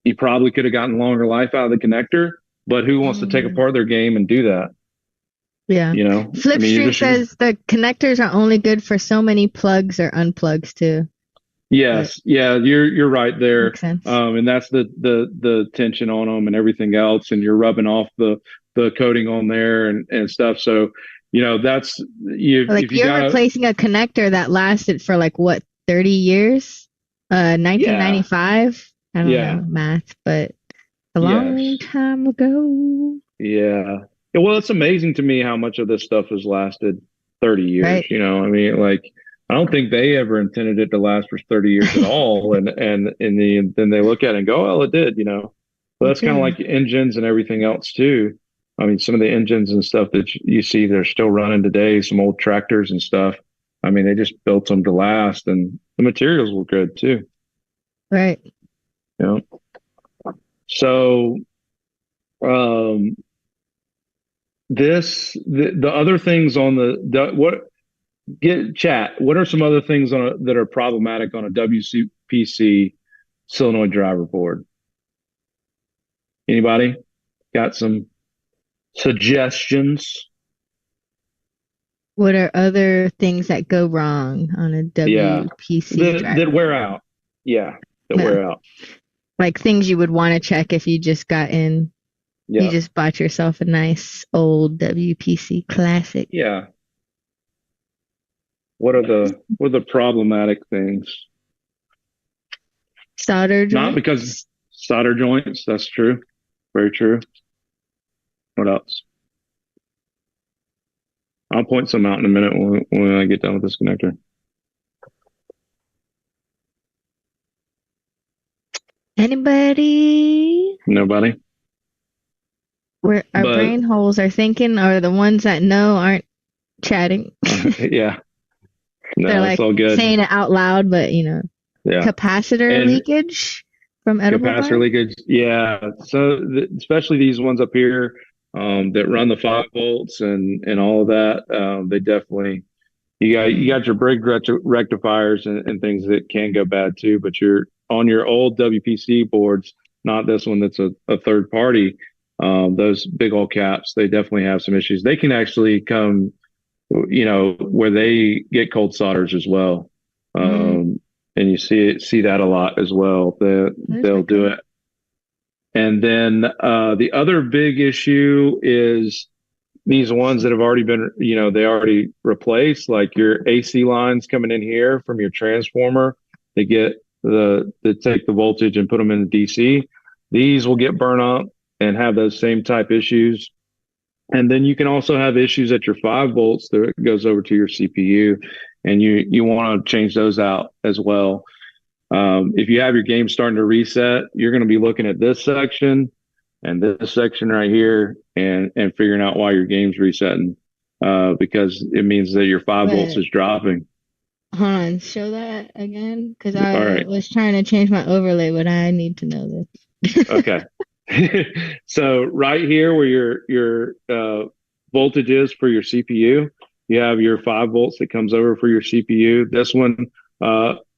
you probably could have gotten longer life out of the connector. But who wants to take apart their game and do that? Yeah. Flipstream says the connectors are only good for so many plugs or unplugs too. Yes. Yeah, you're right there. Makes sense. And that's the tension on them and everything else, and you're rubbing off the coating on there and stuff. So, that's you're replacing a connector that lasted for 30 years? 1995? I don't know math, but a long time ago. Yeah. Well, it's amazing to me how much of this stuff has lasted 30 years. Right. I mean, I don't think they ever intended it to last for 30 years at all. And then they look at it and go, well, it did, But that's kind of like engines and everything else too. I mean, some of the engines and stuff that you see, they're still running today, some old tractors and stuff. I mean, they just built them to last, and the materials were good too. Right. So, the other things on what are some other things that are problematic on a WPC solenoid driver board? Anybody got some suggestions? What are other things that go wrong on a WPC driver? That wear out? Yeah, wear out. Like things you would want to check if you just got in. You just bought yourself a nice old WPC classic. Yeah. What are the problematic things? Solder joints. Not because solder joints. That's true. Very true. What else? I'll point some out in a minute when I get done with this connector. Anybody? Nobody. Where our brain holes are thinking, or the ones that know aren't chatting. Yeah. No, They're like it's all good. saying it out loud, but capacitor leakage from edible capacitor bar? leakage. Yeah. So especially these ones up here that run the 5 volts and all of that, they definitely you got your brig rectifiers and things that can go bad too. But you're on your old WPC boards, not this one that's a third party. Those big old caps, they definitely have some issues. They can actually come, where they get cold solders as well. And you see that a lot as well. They'll do it. And then the other big issue is these ones that have already been, they already replaced, like your AC lines coming in here from your transformer. They take the voltage and put them in the DC. These will get burnt up and have those same type issues. And then you can also have issues at your 5 volts that goes over to your CPU, and you want to change those out as well. If you have your game starting to reset, you're going to be looking at this section and this section right here and figuring out why your game's resetting, because it means that your 5 volts is dropping. Hold on, show that again, because I was trying to change my overlay, but I need to know this. Okay. So right here where your voltage is for your CPU, you have your 5 volts that comes over for your CPU. This one,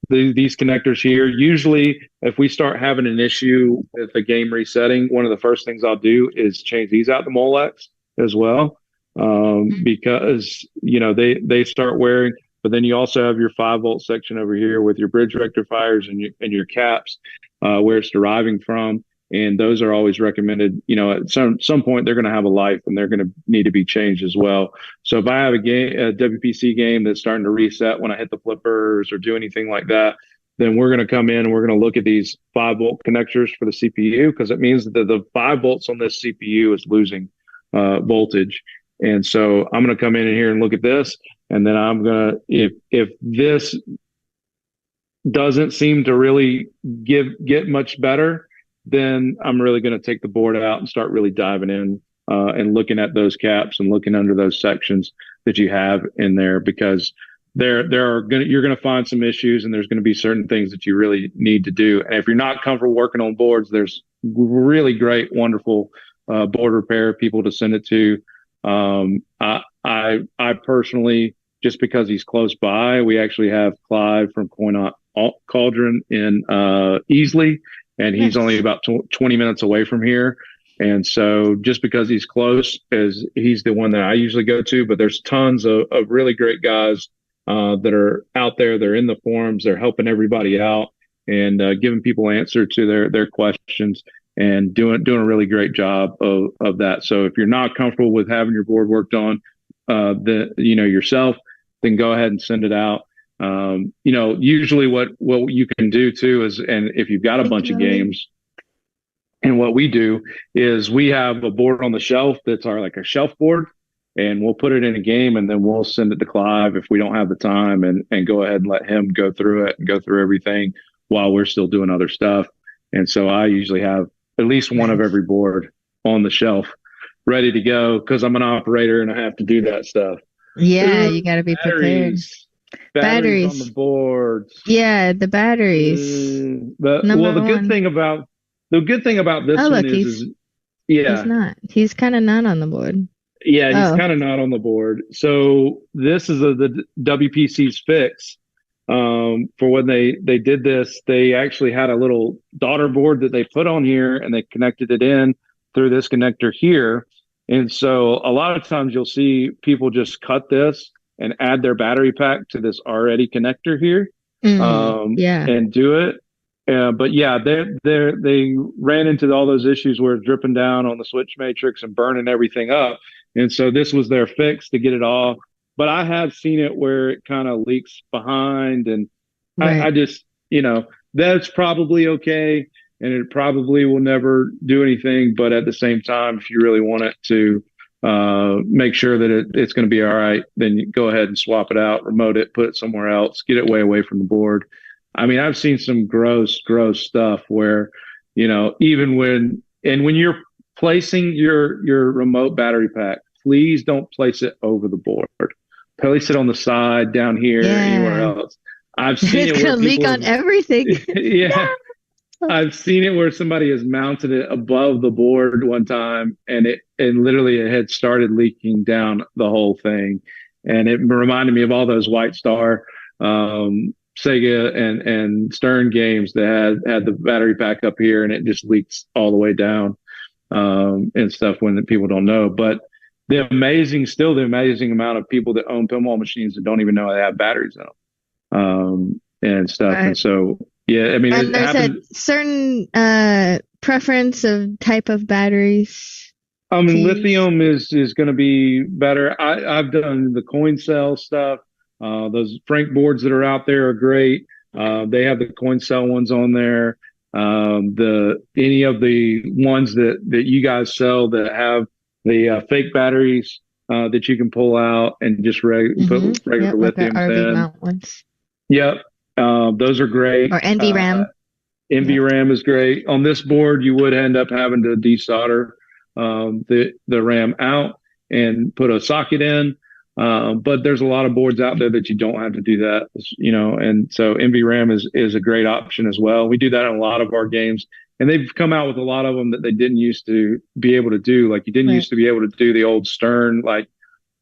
these connectors here, usually if we start having an issue with the game resetting, one of the first things I'll do is change these out to Molex as well, because they start wearing. But then you also have your 5 volt section over here with your bridge rectifiers and your caps, where it's deriving from. And those are always recommended. At some point they're going to have a life and they're going to need to be changed as well. So if I have a WPC game that's starting to reset when I hit the flippers or do anything like that, then we're going to come in and we're going to look at these 5 volt connectors for the CPU, because it means that the 5 volts on this CPU is losing voltage. And so I'm going to come in here and look at this, and then I'm going to, if this doesn't seem to really get much better, then I'm really going to take the board out and start really diving in and looking at those caps and looking under those sections that you have in there, because you're going to find some issues, and there's going to be certain things that you really need to do. And if you're not comfortable working on boards, there's really great, wonderful board repair people to send it to. I personally, just because he's close by, we actually have Clive from Coin Cauldron in Easley. And he's only about 20 minutes away from here. And so just because he's close, he's the one that I usually go to, but there's tons of really great guys that are out there. They're in the forums. They're helping everybody out and giving people answer to their questions and doing a really great job of that. So if you're not comfortable with having your board worked on yourself, then go ahead and send it out. Usually what you can do too is, and if you've got a bunch of games, and what we do is we have a board on the shelf that's like a shelf board, and we'll put it in a game, and then we'll send it to Clive if we don't have the time, and go ahead and let him go through it and go through everything while we're still doing other stuff. And so I usually have at least one of every board on the shelf ready to go, because I'm an operator and I have to do that stuff. Yeah, you got to be prepared. Batteries on the boards. Yeah, the batteries. The good thing about this one is he's not. He's kind of not on the board. Yeah, he's kind of not on the board. So this is the WPC's fix. For when they did this, they actually had a little daughter board that they put on here, and they connected it in through this connector here. And so a lot of times you'll see people just cut this and add their battery pack to this already connector here, and do it. But yeah, they ran into all those issues where it's dripping down on the switch matrix and burning everything up. And so this was their fix to get it off. But I have seen it where it kind of leaks behind, and I Right. just, that's probably okay, and it probably will never do anything. But at the same time, if you really want it to make sure that it's going to be all right, then you go ahead and swap it out, remote it, put it somewhere else, get it way away from the board. I mean, I've seen some gross stuff where, even when you're placing your remote battery pack, please don't place it over the board. Place it on the side, down here, anywhere Yeah. else. I've seen It's it where gonna leak on everything. yeah, I've seen it where somebody has mounted it above the board one time, and literally it had started leaking down the whole thing, and it reminded me of all those White Star, Sega and Stern games that had the battery pack up here, and it just leaks all the way down, and stuff when people don't know. But the amazing amount of people that own pinball machines that don't even know they have batteries in them, and stuff. Right. And so, yeah, I mean, And it there's happened. a certain preference of type of batteries to use. Lithium is going to be better. I've done the coin cell stuff. Those Frank boards that are out there are great. They have the coin cell ones on there. Any of the ones that you guys sell that have the fake batteries that you can pull out and just put regular Yep, like our lithiums RV in. mount ones. Yep, those are great. Or NVRAM. NVRAM is great. On this board, you would end up having to desolder the RAM out and put a socket in. But there's a lot of boards out there that you don't have to do that, and so NVRAM is a great option as well. We do that in a lot of our games, and they've come out with a lot of them that they didn't used to be able to do. Like you didn't used to be able to do the old Stern, like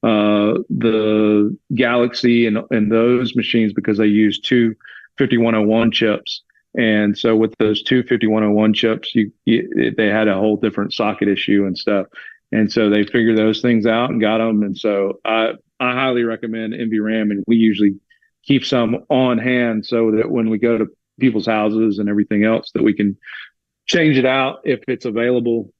the Galaxy and those machines, because they use two 5101 chips. And so with those two 5101 chips, they had a whole different socket issue and stuff. And so they figured those things out and got them. And so I highly recommend NVRAM, and we usually keep some on hand so that when we go to people's houses and everything else, that we can change it out if it's available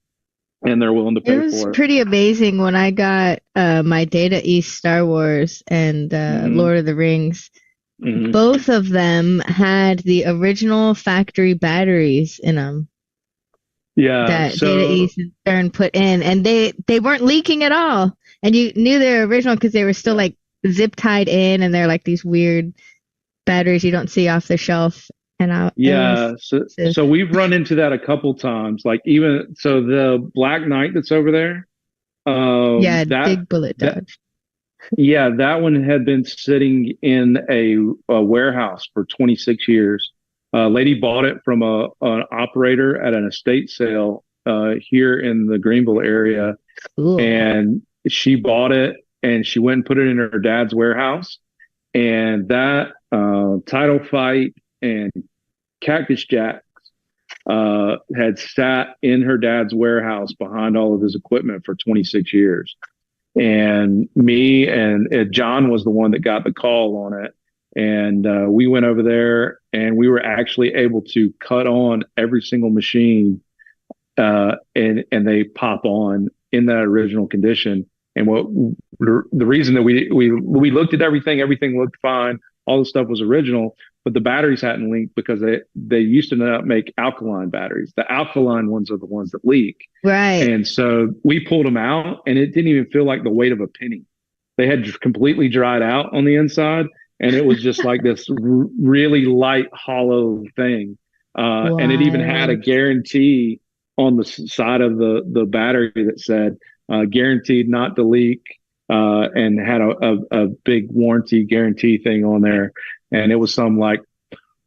and they're willing to pay for it. It was pretty amazing when I got my Data East Star Wars and Lord of the Rings. Both of them had the original factory batteries in them. Yeah, that Data East and Stern put in, and they weren't leaking at all. And you knew they were original because they were still like zip tied in, and they're like these weird batteries you don't see off the shelf. And so we've run into that a couple times. Like the Black Knight that's over there. Big bullet dodge. That one had been sitting in a warehouse for 26 years. Lady bought it from an operator at an estate sale here in the Greenville area. Cool. And she bought it and she went and put it in her dad's warehouse. And that Title Fight and Cactus Jacks had sat in her dad's warehouse behind all of his equipment for 26 years. And me and John was the one that got the call on it. And we went over there and we were actually able to cut on every single machine and they pop on in that original condition. And the reason that we looked at everything looked fine. All the stuff was original, but the batteries hadn't leaked because they used to not make alkaline batteries. The alkaline ones are the ones that leak. Right. And so we pulled them out and it didn't even feel like the weight of a penny. They had completely dried out on the inside. And it was just like this really light, hollow thing. And it even had a guarantee on the side of the battery that said, guaranteed not to leak, and had a big warranty guarantee thing on there. And it was some like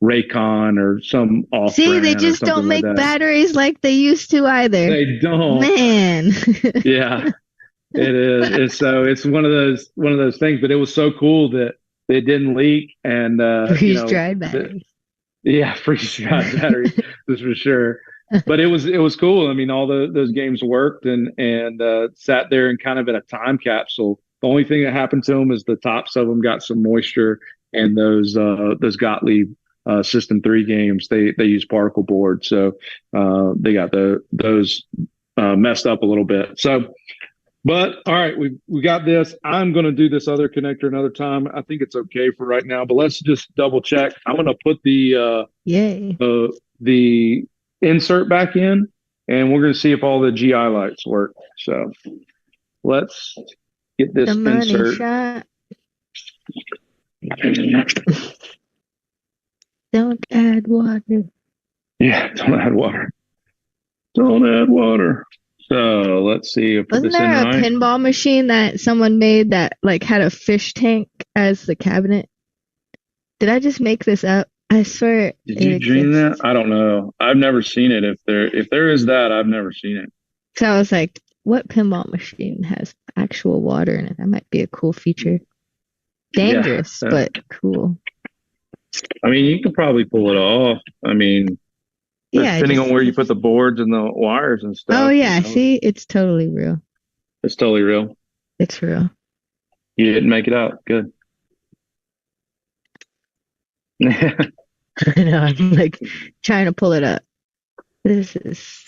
Raycon or some off. See, they just don't make batteries like they used to either. They don't. Man. Yeah, it is. So it's one of those things, but it was so cool that they didn't leak and freeze-dried batteries. Freeze-dried batteries, that's for sure. But it was cool. I mean, all those games worked and sat there in kind of in a time capsule. The only thing that happened to them is the tops of them got some moisture, and those Gottlieb System 3 games, they use particle boards. So they got those messed up a little bit. So, but all right, we got this. I'm going to do this other connector another time. I think it's okay for right now, but let's just double check. I'm going to put the insert back in, and we're going to see if all the GI lights work. So let's get this the money insert. Shot. Don't add water. Yeah, don't add water. Don't add water. So let's see if Wasn't there a pinball machine that someone made that like had a fish tank as the cabinet? Did I just make this up? I swear. Did you dream that? I don't know. I've never seen it. If there is that, I've never seen it. So I was like, what pinball machine has actual water in it? That might be a cool feature. Dangerous, but cool. I mean, you could probably pull it off. I mean, depending on where you put the boards and the wires and stuff. Oh, yeah. See, it's totally real. It's totally real. It's real. You didn't make it out. Good. I know. I'm like trying to pull it up. It's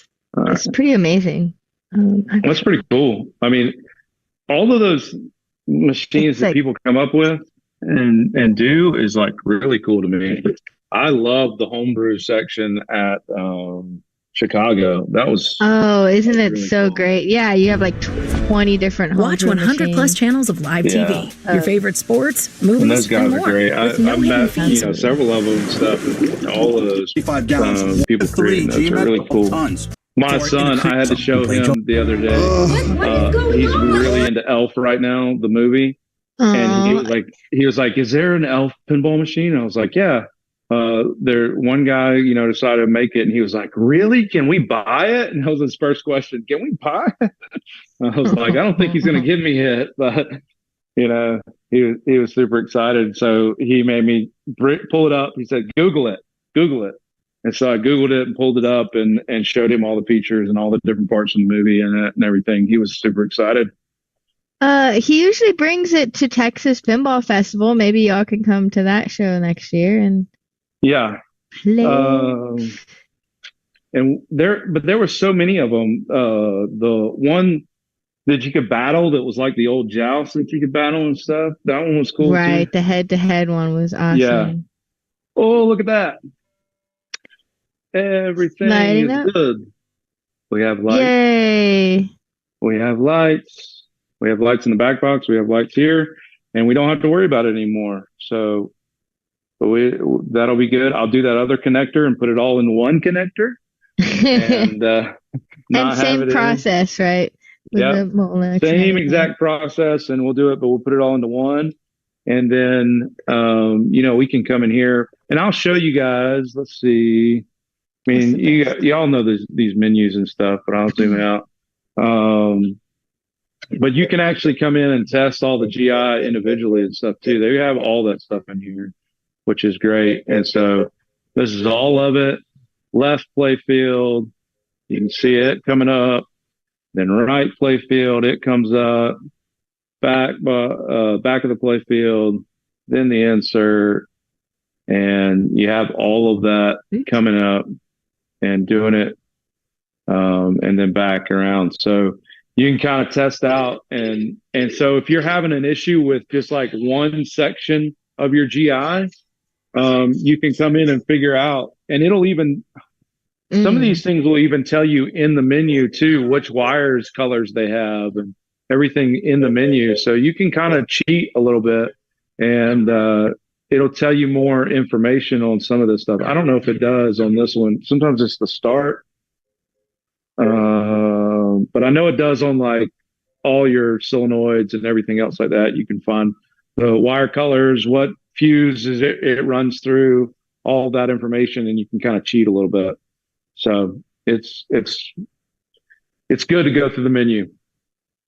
pretty amazing. That's pretty cool. I mean, all of those machines that people come up with and do is like really cool to me. I love the homebrew section at Chicago. That was isn't it really so cool. Great? Yeah, you have like 20 different homebrew Watch 100 plus channels of live TV. Your favorite sports, movies, and those guys and more. are great. I've met several of them and stuff, and all of those people creating those are really cool. My son, I had to show him the other day. He's really into Elf right now, the movie. And he was like, is there an Elf pinball machine? And I was like, yeah. One guy, decided to make it, and he was like, really? Can we buy it? And that was his first question. Can we buy it? I was like, I don't think he's going to give me it, but he was super excited. So he made me pull it up. He said, Google it. And so I Googled it and pulled it up and showed him all the features and all the different parts of the movie and everything. He was super excited. He usually brings it to Texas Pinball Festival. Maybe y'all can come to that show next year and play. And there were so many of them. The one that you could battle that was like the old joust that you could battle and stuff. That one was cool. Right, too. The head-to-head one was awesome. Yeah. Oh, look at that. Everything is good. We have lights. Yay. We have lights. We have lights in the back box. We have lights here, and we don't have to worry about it anymore. So that'll be good. I'll do that other connector and put it all in one connector. And same process, right? Yeah. Same exact process, and we'll do it, but we'll put it all into one. And then, we can come in here, and I'll show you guys. Let's see. I mean, you all know these menus and stuff, but I'll zoom out. But you can actually come in and test all the GI individually and stuff too. They have all that stuff in here, which is great. And so this is all of it. Left play field, you can see it coming up. Then right play field, it comes up. Back of the play field, then the insert, and you have all of that coming up and doing it, and then back around. So you can kind of test out, and so if you're having an issue with just like one section of your GI, you can come in and figure out, and it'll even some of these things will even tell you in the menu too which wires colors they have and everything in the menu. So you can kind of cheat a little bit, and it'll tell you more information on some of this stuff. I don't know if it does on this one. Sometimes it's the start. But I know it does on like all your solenoids and everything else like that. You can find the wire colors, what fuses it runs through, all that information, and you can kind of cheat a little bit. So it's good to go through the menu.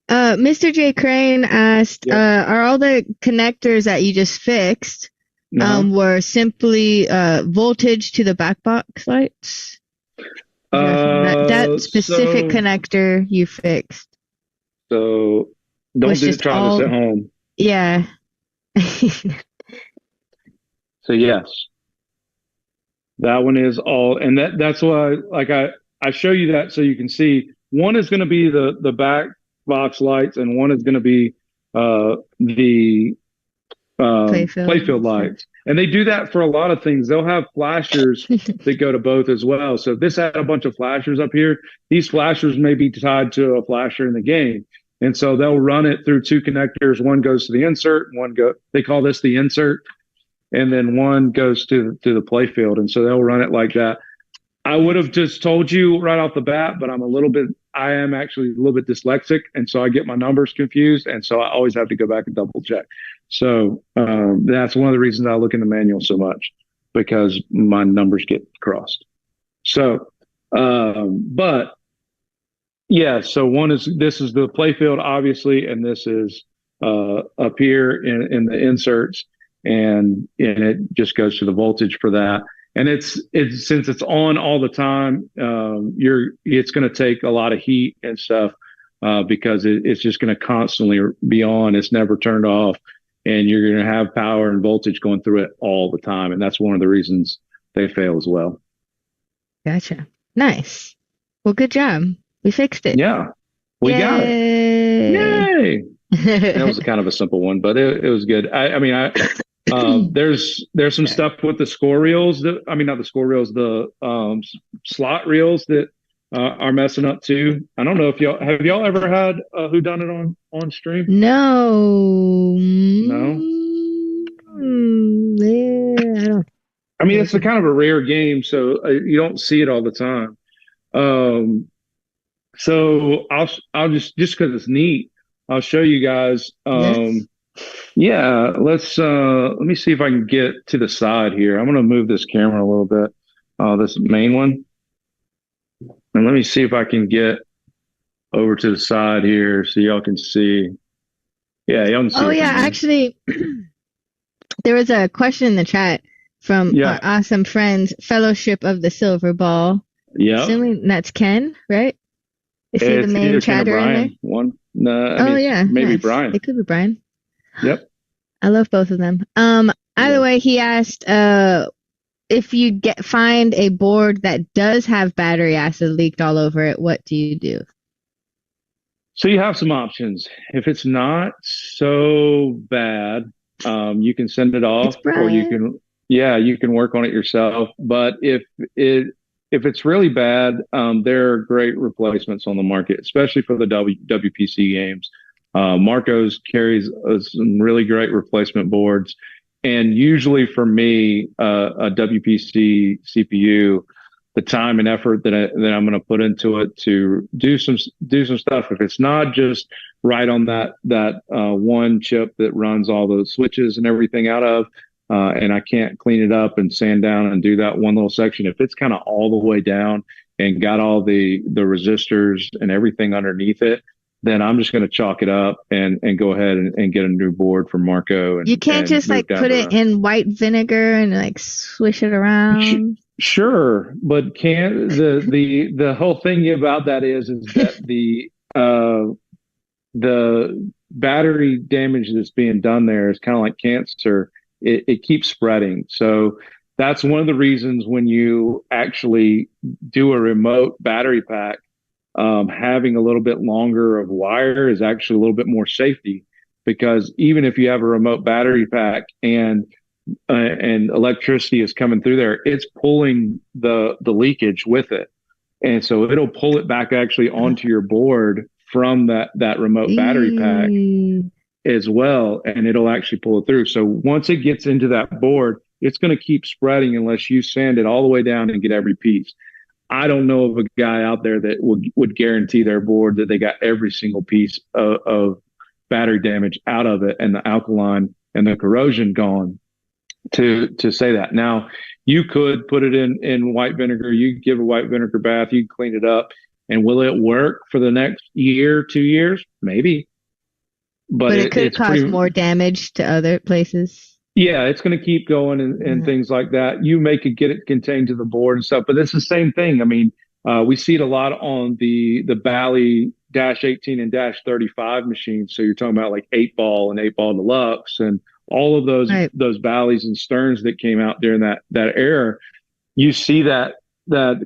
Mr. J. Crane asked, are all the connectors that you just fixed were simply voltage to the back box lights? That specific connector you fixed. So don't try this at home. Yeah. So yes. That one is all, and that's why, like I show you that so you can see. One is going to be the back box lights, and one is going to be the playfield lights. And they do that for a lot of things. They'll have flashers that go to both as well. So if this had a bunch of flashers up here, these flashers may be tied to a flasher in the game. And so they'll run it through two connectors. One goes to the insert, they call this the insert, and then one goes to the playfield. And so they'll run it like that. I would have just told you right off the bat, but I am actually a little bit dyslexic. And so I get my numbers confused. And so I always have to go back and double check. So that's one of the reasons I look in the manual so much, because my numbers get crossed. So, but yeah, so this is the playfield, obviously, and this is up here in the inserts, and it just goes to the voltage for that. And it's since it's on all the time, it's going to take a lot of heat and stuff because it's just going to constantly be on. It's never turned off, and you're going to have power and voltage going through it all the time. And that's one of the reasons they fail as well. Gotcha. Nice. Well, good job. We fixed it. Yeah, we got it. Yay! That was kind of a simple one, but it was good. There's some stuff with the score reels not the score reels, the slot reels that are messing up too. I don't know if y'all ever had Who Dunnit on stream? No. Yeah, I don't. It's a kind of a rare game, so you don't see it all the time. So I'll just because it's neat, I'll show you guys. Yes. Yeah, let me see if I can get to the side here. I'm going to move this camera a little bit, this main one. And let me see if I can get over to the side here so y'all can see. Yeah, y'all can see. Oh, yeah, actually, there was a question in the chat from our awesome friends, Fellowship of the Silver Ball. Yeah. Assuming that's Ken, right? Is he the main chatter in there? One. No, maybe nice. Brian. It could be Brian. Yep. I love both of them. Either way, he asked if you find a board that does have battery acid leaked all over it, what do you do? So you have some options. If it's not so bad, you can send it off, or you can work on it yourself. But if it's really bad, there are great replacements on the market, especially for the WPC games. Marco's carries some really great replacement boards, and usually for me, a WPC CPU, the time and effort that I'm going to put into it to do some stuff. If it's not just right on that one chip that runs all the switches and everything out of, and I can't clean it up and sand down and do that one little section. If it's kind of all the way down and got all the resistors and everything underneath it, then I'm just going to chalk it up and go ahead and get a new board for Marco. You can't just put it in white vinegar and swish it around. Sure, but the whole thing about that is that the battery damage that's being done there is kind of like cancer. It keeps spreading. So that's one of the reasons when you actually do a remote battery pack, having a little bit longer of wire is actually a little bit more safety, because even if you have a remote battery pack and electricity is coming through there, it's pulling the leakage with it. And so it'll pull it back actually onto your board from that remote battery pack as well, and it'll actually pull it through. So once it gets into that board, it's going to keep spreading unless you sand it all the way down and get every piece. I don't know of a guy out there that would guarantee their board that they got every single piece of battery damage out of it and the alkaline and the corrosion gone to say that. Now, you could put it in white vinegar. You could give a white vinegar bath. You can clean it up. And will it work for the next year, 2 years? Maybe. But it could cause more damage to other places. Yeah, it's going to keep going and things like that. You could get it contained to the board and stuff, but it's the same thing. We see it a lot on the Bally -18 and -35 machines. So you're talking about like 8-ball and 8-ball deluxe and all of those Bally's and Sterns that came out during that era. you see that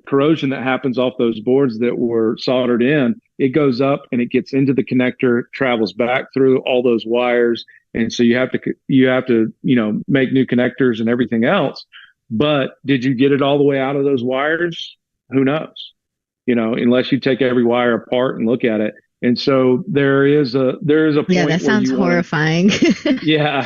corrosion that happens off those boards that were soldered in. It goes up and it gets into the connector, travels back through all those wires, and so you have to make new connectors and everything else. But did you get it all the way out of those wires? Who knows? Unless you take every wire apart and look at it. And so there is a point. Yeah, that sounds horrifying. Yeah,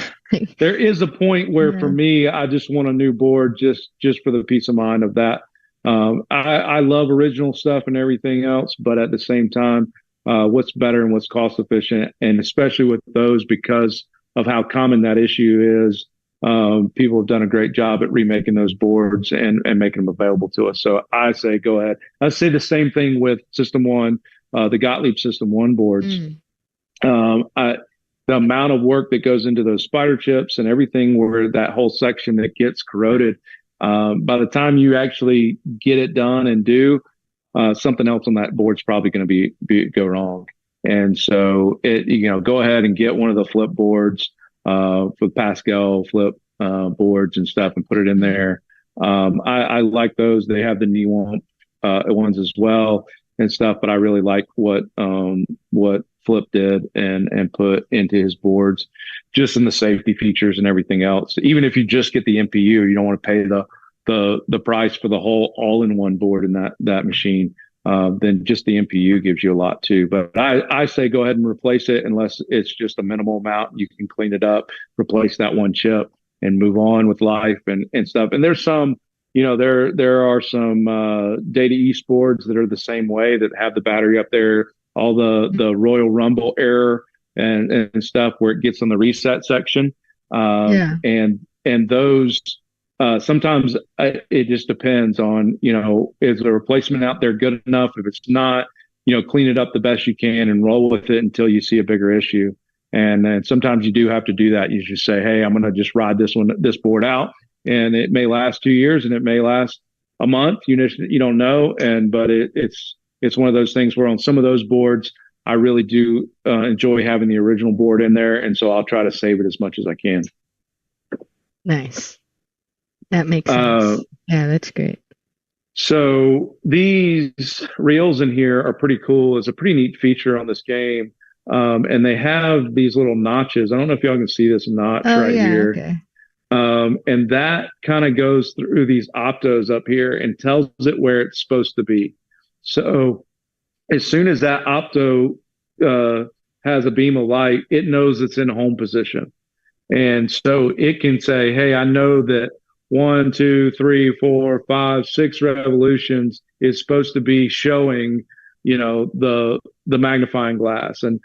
there is a point where for me, I just want a new board just for the peace of mind of that. I love original stuff and everything else, but at the same time, what's better and what's cost efficient, and especially with those, because of how common that issue is, people have done a great job at remaking those boards and making them available to us. So I say go ahead. I say the same thing with System 1, the Gottlieb System 1 boards. The amount of work that goes into those spider chips and everything, where that whole section that gets corroded, by the time you actually get it done and do, something else on that board's probably going to go wrong. And so go ahead and get one of the flip boards, for Pascal flip boards and stuff, and put it in there. I like those. They have the knee ones as well and stuff, but I really like what Flip did and put into his boards, just in the safety features and everything else. Even if you just get the MPU, you don't want to pay the price for the whole all-in-one board in that machine. Then just the MPU gives you a lot too. But I say go ahead and replace it, unless it's just a minimal amount. You can clean it up, replace that one chip, and move on with life and stuff. And there's some, there are some Data East boards that are the same way, that have the battery up there, all the Royal Rumble error and stuff, where it gets on the reset section. And those, sometimes it just depends on, is the replacement out there good enough? If it's not, clean it up the best you can and roll with it until you see a bigger issue. And then sometimes you do have to do that. You just say, hey, I'm going to just ride this board out, and it may last 2 years and it may last a month. You don't know. But it's one of those things where on some of those boards, I really do enjoy having the original board in there. And so I'll try to save it as much as I can. Nice. That makes sense. Yeah, that's great. So these reels in here are pretty cool. It's a pretty neat feature on this game. And they have these little notches. I don't know if y'all can see this notch here. Okay. And that kind of goes through these optos up here and tells it where it's supposed to be. So as soon as that opto has a beam of light, it knows it's in home position. And so it can say, hey, I know that 1, 2, 3, 4, 5, 6 revolutions is supposed to be showing, the magnifying glass, and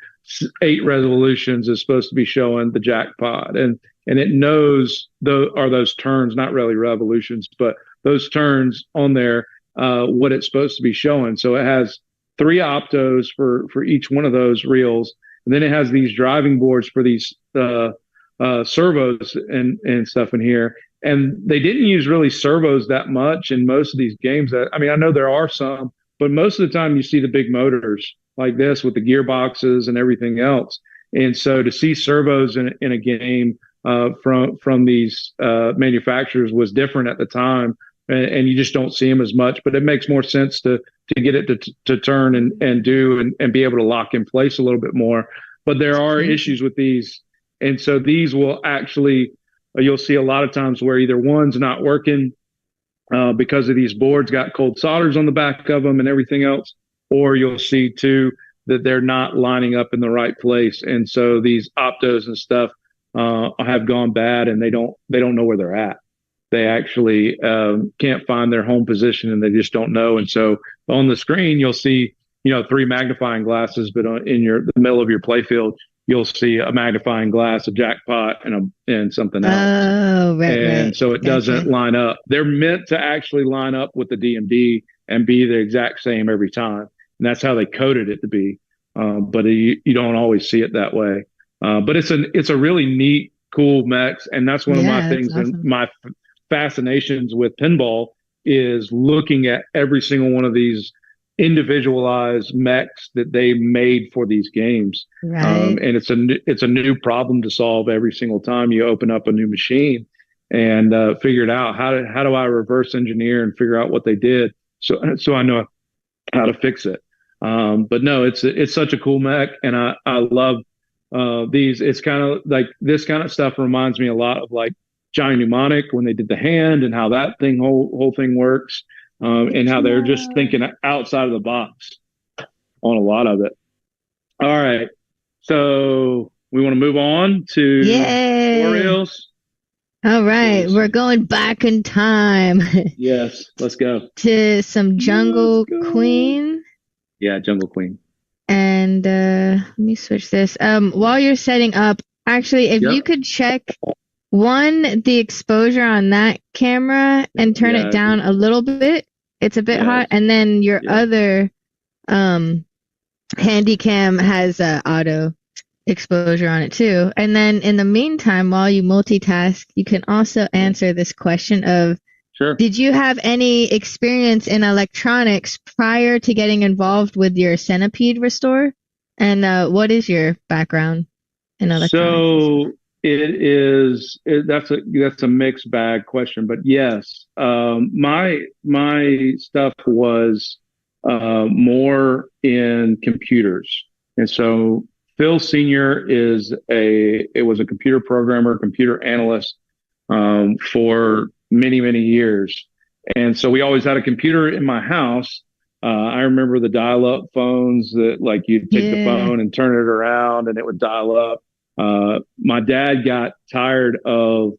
8 revolutions is supposed to be showing the jackpot. And it knows those turns, not really revolutions, but those turns on there, what it's supposed to be showing. So it has 3 optos for each one of those reels. And then it has these driving boards for these servos and stuff in here. And they didn't use really servos that much in most of these games. I know there are some, but most of the time you see the big motors like this with the gearboxes and everything else. And so to see servos in a game from these manufacturers was different at the time, and you just don't see them as much. But it makes more sense to get it to turn and do and be able to lock in place a little bit more. But there are issues with these, and so these will actually, you'll see a lot of times where either one's not working because of these boards got cold solders on the back of them and everything else, or you'll see too that they're not lining up in the right place, and so these optos and stuff have gone bad, and they don't know where they're at. They actually can't find their home position, and they just don't know. And so on the screen you'll see 3 magnifying glasses, but in the middle of your playfield you'll see a magnifying glass, a jackpot, and something else. Oh, right. So it doesn't line up. They're meant to actually line up with the DMD and be the exact same every time. And that's how they coded it to be. But you don't always see it that way. But it's a really neat, cool mechs. And that's one of my things, awesome. And my fascinations with pinball is looking at every single one of these individualized mechs that they made for these games. Right. And it's a new problem to solve every single time you open up a new machine. and figured out how do I reverse engineer and figure out what they did, so I know how to fix it. But no, it's such a cool mech, and I love these. It's kind of like this kind of stuff reminds me a lot of like Johnny Mnemonic when they did the hand and how that whole thing works, and how they're just thinking outside of the box on a lot of it. All right, so we want to move on to tutorials. All right, we're going back in time. Yes, let's go to some Jungle Queen. Yeah, Jungle Queen. And let me switch this. While you're setting up, actually, if you could check the exposure on that camera and turn it down a little bit. It's a bit hot. And then your other handy cam has auto exposure on it too. And then in the meantime, while you multitask, you can also answer this question of, did you have any experience in electronics prior to getting involved with your Centipede restore? And what is your background in electronics? So that's a mixed bag question, but yes, my stuff was more in computers, and so Phil Sr. was a computer programmer, computer analyst for many years, and so we always had a computer in my house. I remember the dial-up phones that like you'd take the phone and turn it around and it would dial up. My dad got tired of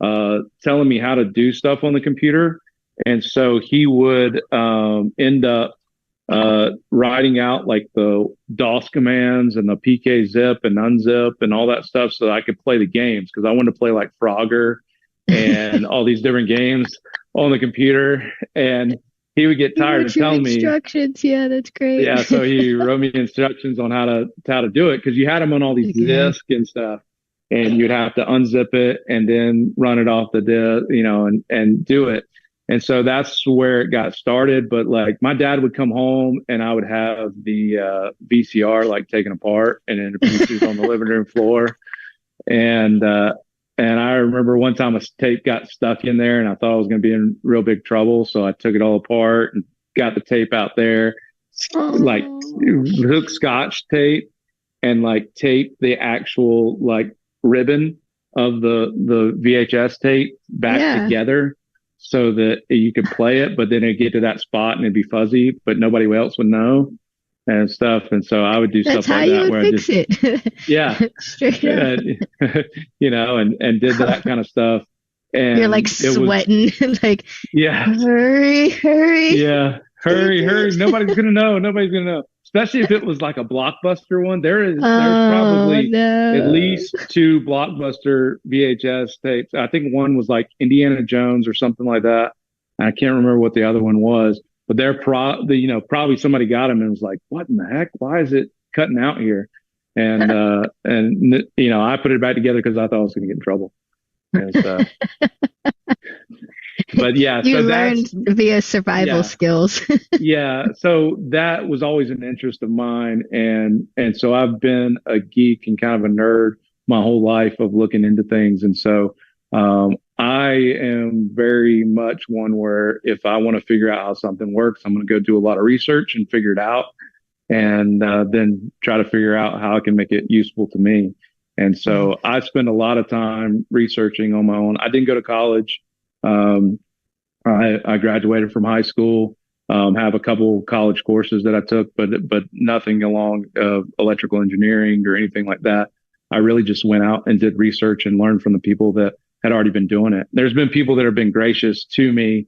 telling me how to do stuff on the computer, and so he would end up writing out like the DOS commands and the PK zip and unzip and all that stuff so that I could play the games, because I wanted to play like Frogger and all these different games on the computer. And he would get tired of telling me instructions. Yeah, that's great. Yeah, so he wrote me instructions on how to do it, because you had them on all these discs and stuff, and you'd have to unzip it and then run it off the disc, and do it. And so that's where it got started. But like my dad would come home and I would have the VCR like taken apart and in pieces on the living room floor. And I remember one time a tape got stuck in there and I thought I was going to be in real big trouble. So I took it all apart and got the tape out there, like hook scotch tape, and like tape the actual like ribbon of the VHS tape back together so that you could play it, but then it'd get to that spot and it'd be fuzzy, but nobody else would know and stuff. And so I would do stuff like that where I just straight up. And did that kind of stuff. And you're like sweating, like hurry. Yeah, hurry. Nobody's gonna know. Especially if it was like a Blockbuster one. There's probably at least 2 Blockbuster VHS tapes. I think one was like Indiana Jones or something like that. And I can't remember what the other one was. But they're probably somebody got them and was like, "What in the heck? Why is it cutting out here?" And I put it back together because I thought I was going to get in trouble. And so, but yeah, you learned via survival skills. Yeah, so that was always an interest of mine, and so I've been a geek and kind of a nerd my whole life of looking into things, and so I am very much one where if I want to figure out how something works, I'm going to go do a lot of research and figure it out, and then try to figure out how I can make it useful to me. And so I spend a lot of time researching on my own. I didn't go to college. I graduated from high school, have a couple college courses that I took, but nothing along electrical engineering or anything like that. I really just went out and did research and learned from the people that had already been doing it. There's been people that have been gracious to me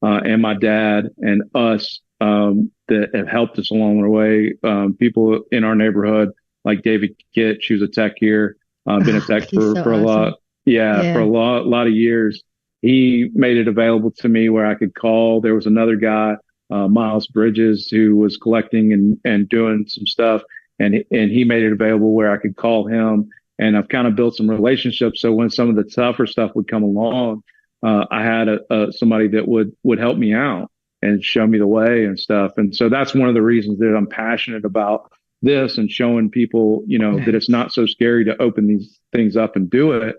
and my dad and us that have helped us along the way. People in our neighborhood, like David Kitt, she was a tech here, been a tech for a lot. For a lot of years. He made it available to me where I could call. There was another guy, Miles Bridges, who was collecting and doing some stuff, and he made it available where I could call him. And I've kind of built some relationships. So when some of the tougher stuff would come along, I had somebody that would help me out and show me the way and stuff. And so that's one of the reasons that I'm passionate about this and showing people, that it's not so scary to open these things up and do it.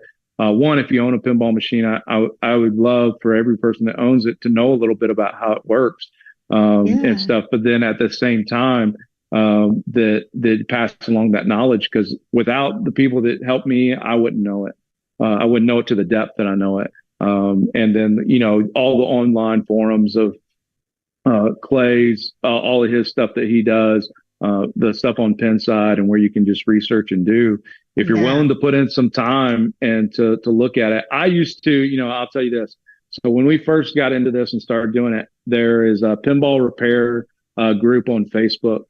One, if you own a pinball machine, I would love for every person that owns it to know a little bit about how it works, and stuff. But then at the same time, that pass along that knowledge, because without the people that helped me, I wouldn't know it. I wouldn't know it to the depth that I know it. And then, all the online forums of Clay's, all of his stuff that he does, the stuff on Pinside, and where you can just research and do. If you're willing to put in some time and to look at it. I used to, I'll tell you this. So when we first got into this and started doing it, there is a Pinball Repair group on Facebook,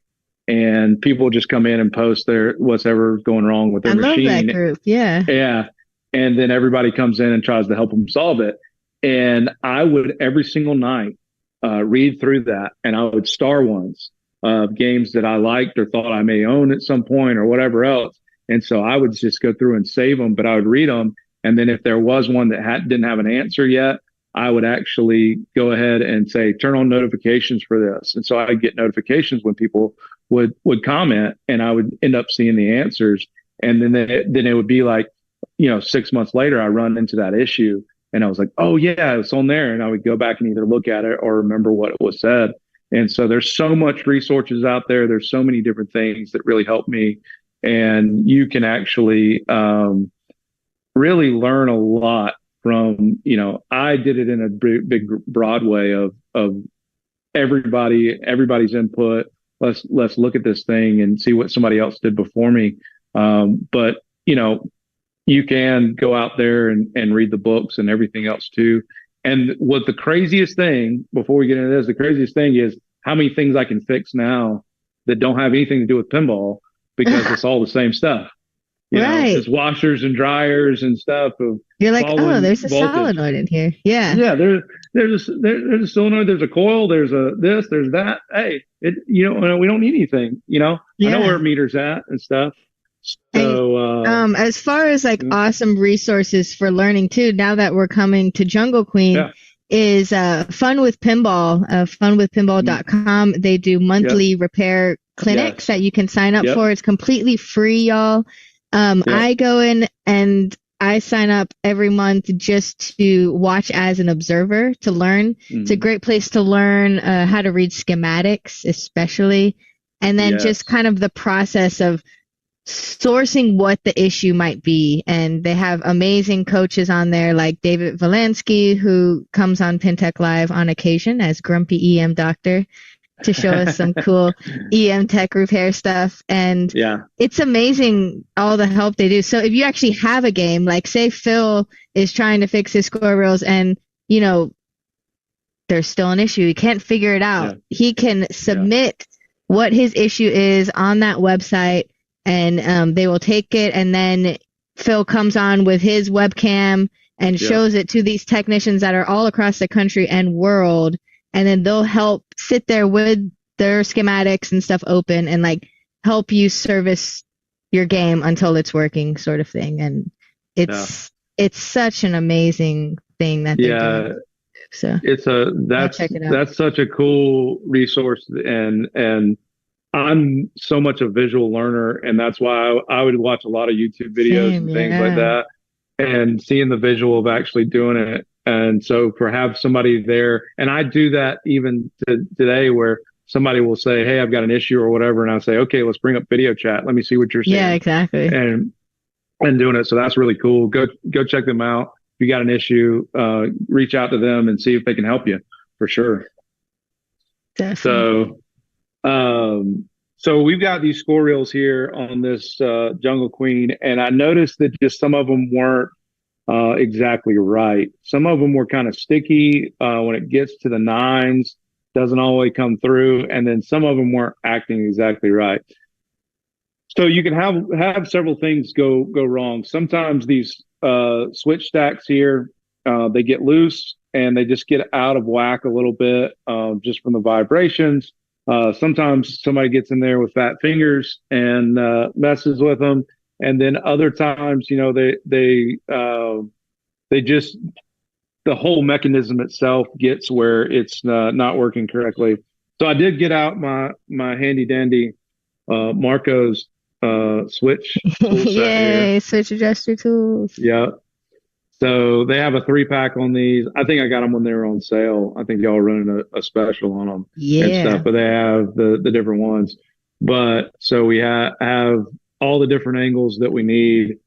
and people just come in and post whatever's going wrong with their machine. I love that group. Yeah. Yeah. And then everybody comes in and tries to help them solve it. And I would every single night read through that, and I would star ones of games that I liked or thought I may own at some point or whatever else. And so I would just go through and save them, but I would read them. And then if there was one that didn't have an answer yet, I would actually go ahead and say, turn on notifications for this. And so I'd get notifications when people would comment, and I would end up seeing the answers. And then it would be like, 6 months later, I run into that issue, and I was like, oh yeah, it's on there. And I would go back and either look at it or remember what it was said. And so there's so much resources out there. There's so many different things that really help me. And you can actually really learn a lot from, I did it in a big broad way of everybody's input. Let's look at this thing and see what somebody else did before me. But you can go out there and read the books and everything else too. And what the craziest thing, before we get into this, the craziest thing is how many things I can fix now that don't have anything to do with pinball, because it's all the same stuff. It's washers and dryers and stuff. You're like, oh, there's a solenoid in here. Yeah. Yeah. There's a solenoid. There's a coil. There's this. There's that. Hey, we don't need anything. I know where meters at and stuff. So, as far as awesome resources for learning too, now that we're coming to Jungle Queen, is Fun with Pinball, funwithpinball.com. They do monthly repair clinics that you can sign up for. It's completely free, y'all. I go in and I sign up every month just to watch as an observer to learn. It's a great place to learn how to read schematics, especially, and then just kind of the process of sourcing what the issue might be. And they have amazing coaches on there like David Valansky, who comes on PinTech Live on occasion as Grumpy EM Doctor to show us some cool EM tech repair stuff. And it's amazing all the help they do. So if you actually have a game, like say Phil is trying to fix his score reels and, there's still an issue, he can't figure it out. He can submit what his issue is on that website, and they will take it, and then Phil comes on with his webcam and shows it to these technicians that are all across the country and world, and then they'll help sit there with their schematics and stuff open and help you service your game until it's working, sort of thing. And it's such an amazing thing that they do. So that's such a cool resource, and I'm so much a visual learner, and that's why I would watch a lot of YouTube videos and things like that, and seeing the visual of actually doing it. And so for have somebody there, and I do that even today, where somebody will say, hey, I've got an issue or whatever, and I'll say, okay, let's bring up video chat. Let me see what you're seeing. Yeah, exactly. And doing it. So that's really cool. Go check them out. If you got an issue, reach out to them and see if they can help you, for sure. Definitely. So we've got these score reels here on this Jungle Queen, and I noticed that just some of them weren't exactly right. Some of them were kind of sticky when it gets to the nines, doesn't always come through, and then some of them weren't acting exactly right. So you can have several things go wrong. Sometimes these switch stacks here, they get loose and they just get out of whack a little bit just from the vibrations. Sometimes somebody gets in there with fat fingers and messes with them, and then other times, they just, the whole mechanism itself gets where it's not working correctly. So I did get out my handy dandy Marco's switch tool set Yay, here. switch adjuster tools. Yeah. So they have a 3-pack on these. I think I got them when they were on sale. I think y'all are running a special on them and stuff, Yeah. but they have the different ones. But so we have all the different angles that we need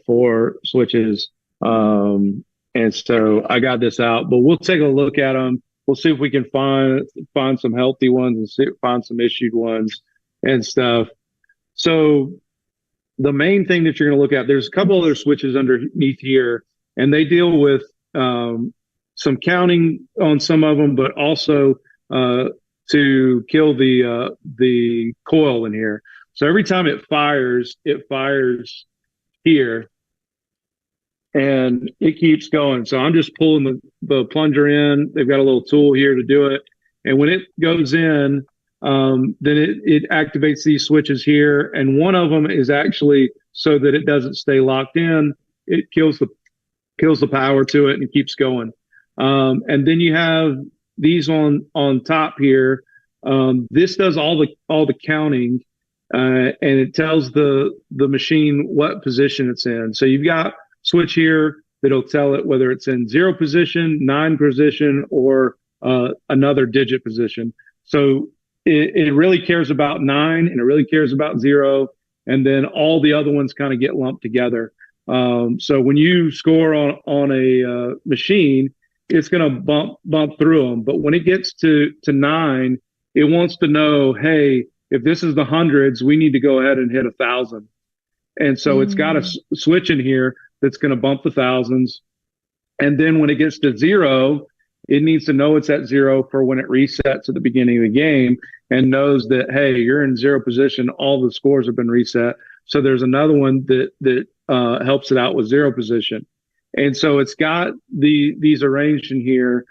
for switches. And so I got this out, but we'll take a look at them. We'll see if we can find some healthy ones and find some issued ones and stuff. So the main thing that you're going to look at, there's a couple other switches underneath here, and they deal with some counting on some of them, but also to kill the coil in here. So every time it fires here, and it keeps going. So I'm just pulling the plunger in. They've got a little tool here to do it, and when it goes in, then it activates these switches here, and one of them is actually so that it doesn't stay locked in. It kills the power to it and it keeps going. And then you have these on top here. This does all the counting, and it tells the machine what position it's in. So you've got switch here that'll tell it whether it's in 0 position, 9 position, or another digit position. So it really cares about 9, and it really cares about 0, and then all the other ones kind of get lumped together. So when you score on a machine, it's going to bump through them. But when it gets to 9, it wants to know, hey, if this is the hundreds, we need to go ahead and hit 1,000. And so it's got a switch in here that's going to bump the thousands. And then when it gets to 0, it needs to know it's at 0 for when it resets at the beginning of the game, and knows that, hey, you're in 0 position. All the scores have been reset. So there's another one that helps it out with 0 position. And so it's got these arranged in here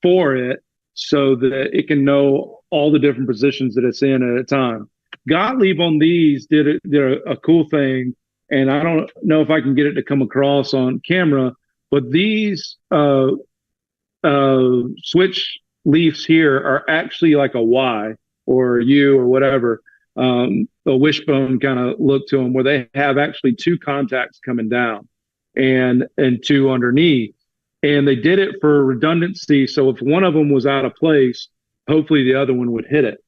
for it so that it can know all the different positions that it's in at a time. Gottlieb on these did a cool thing, and I don't know if I can get it to come across on camera, but these switch leaves here are actually like a Y or a U or whatever, a wishbone kind of look to them, where they have actually 2 contacts coming down and 2 underneath. And they did it for redundancy. So if one of them was out of place, hopefully the other one would hit it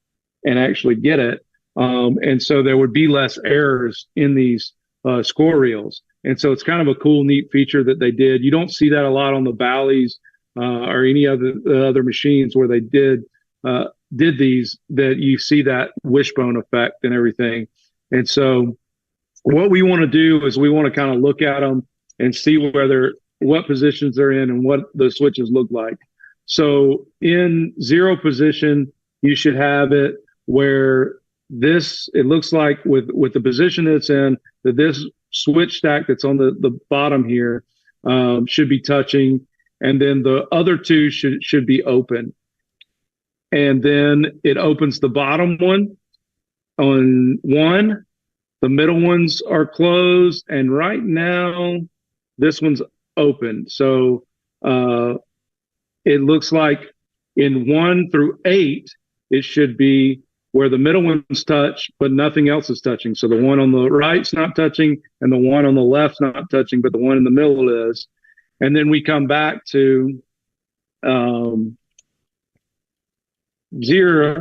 and actually get it. And so there would be less errors in these score reels. And so it's kind of a cool, neat feature that they did. You don't see that a lot on the Bally's or any other machines where they did these, that you see that wishbone effect and everything. And so what we want to do is we want to kind of look at them and see what positions they're in and what the switches look like. So in 0 position, you should have it where it looks like with the position it's in, that this switch stack that's on the bottom here should be touching, and then the other 2 should be open. And then it opens the bottom one on 1. The middle ones are closed, and right now this one's open. So it looks like in 1 through 8, it should be where the middle ones touch, but nothing else is touching. So the one on the right's not touching, and the one on the left's not touching, but the one in the middle is. And then we come back to 0,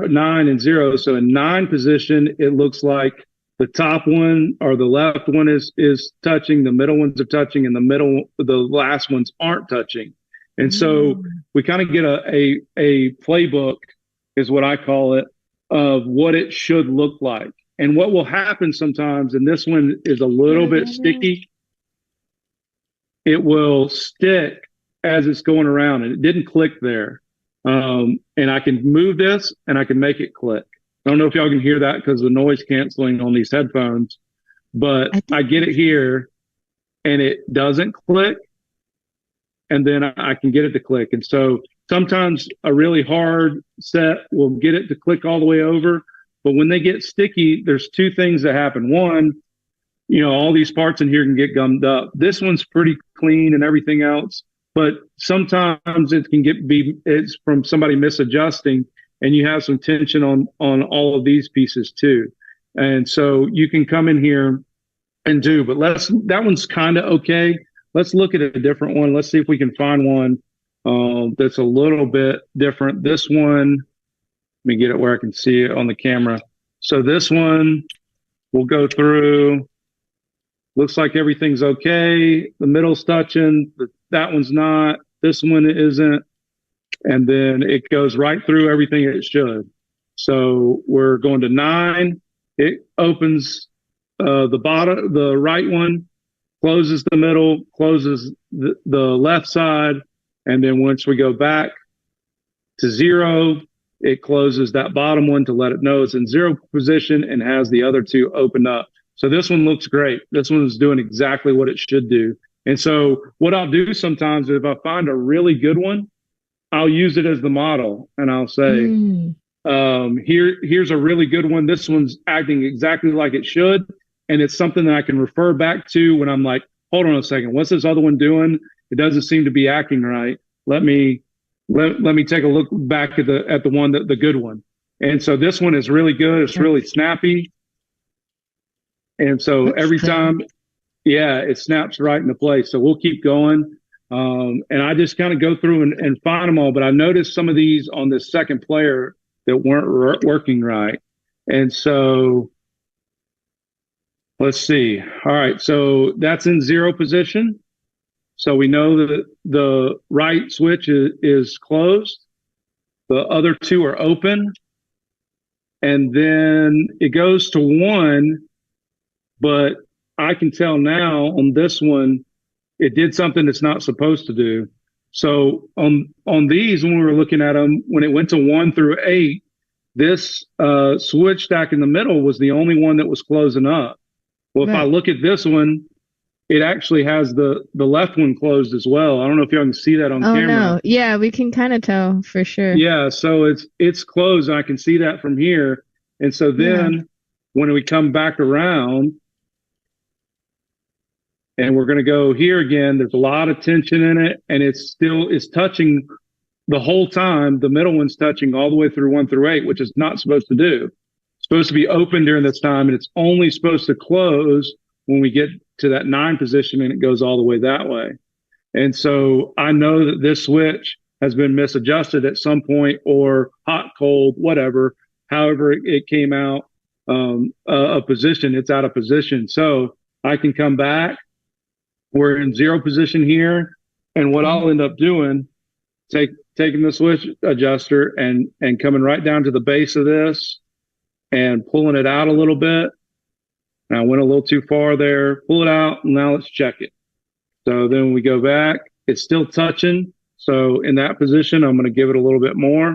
9, and 0. So in 9 position, it looks like the top one or the left one is touching, the middle ones are touching, and the last ones aren't touching. And so we kind of get a playbook, is what I call it, of what it should look like. And what will happen sometimes, and this one is a little bit sticky, it will stick as it's going around, and it didn't click there. And I can move this and I can make it click. I don't know if y'all can hear that because of the noise canceling on these headphones, but I get it here and it doesn't click, and then I can get it to click. And so sometimes a really hard set will get it to click all the way over, but when they get sticky, there's 2 things that happen. One, all these parts in here can get gummed up. This one's pretty clean and everything else, but sometimes it can it's from somebody misadjusting, and you have some tension on all of these pieces too. And so you can come in here and do, but that one's kind of okay. let's look at a different one. Let's see if we can find one that's a little bit different. This one, let me get it where I can see it on the camera. So this one, we'll go through. Looks like everything's okay. The middle's touching. That one's not. This one isn't. And then it goes right through everything it should. So we're going to 9. It opens the right one, closes the middle, closes the left side. And then once we go back to 0, it closes that bottom one to let it know it's in 0 position and has the other 2 open up. So this one looks great. This one is doing exactly what it should do. And so what I'll do sometimes is if I find a really good one, I'll use it as the model and I'll say, here's a really good one. This one's acting exactly like it should. And it's something that I can refer back to when I'm like, hold on a second, what's this other one doing? It doesn't seem to be acting right. Let me take a look back at the one, the good one. And so this one is really good. It's really snappy. And so every time, it snaps right into place. So we'll keep going. And I just kind of go through and find them all. But I noticed some of these on this second player that weren't working right. And so let's see. All right. So that's in 0 position. So we know that the right switch is closed. The other 2 are open. And then it goes to 1. But I can tell now on this one, it did something it's not supposed to do. So on these, when we were looking at them, when it went to 1 through 8, this switch stack in the middle was the only one that was closing up. Well, if I look at this one, it actually has the left one closed as well. I don't know if y'all can see that on camera. No. Yeah, we can kind of tell for sure. Yeah, so it's closed. And I can see that from here. And so then when we come back around, and we're going to go here again, there's a lot of tension in it, and it's touching the whole time. The middle one's touching all the way through 1 through 8, which is not supposed to do. It's supposed to be open during this time, and it's only supposed to close when we get to that 9 position, and it goes all the way that way. And so I know that this switch has been misadjusted at some point, or hot, cold, whatever, however it came out a position, it's out of position. So I can come back. We're in 0 position here. And what I'll end up doing, taking the switch adjuster and coming right down to the base of this and pulling it out a little bit. And I went a little too far there, pull it out, and now let's check it. So then we go back, it's still touching. So in that position, I'm going to give it a little bit more.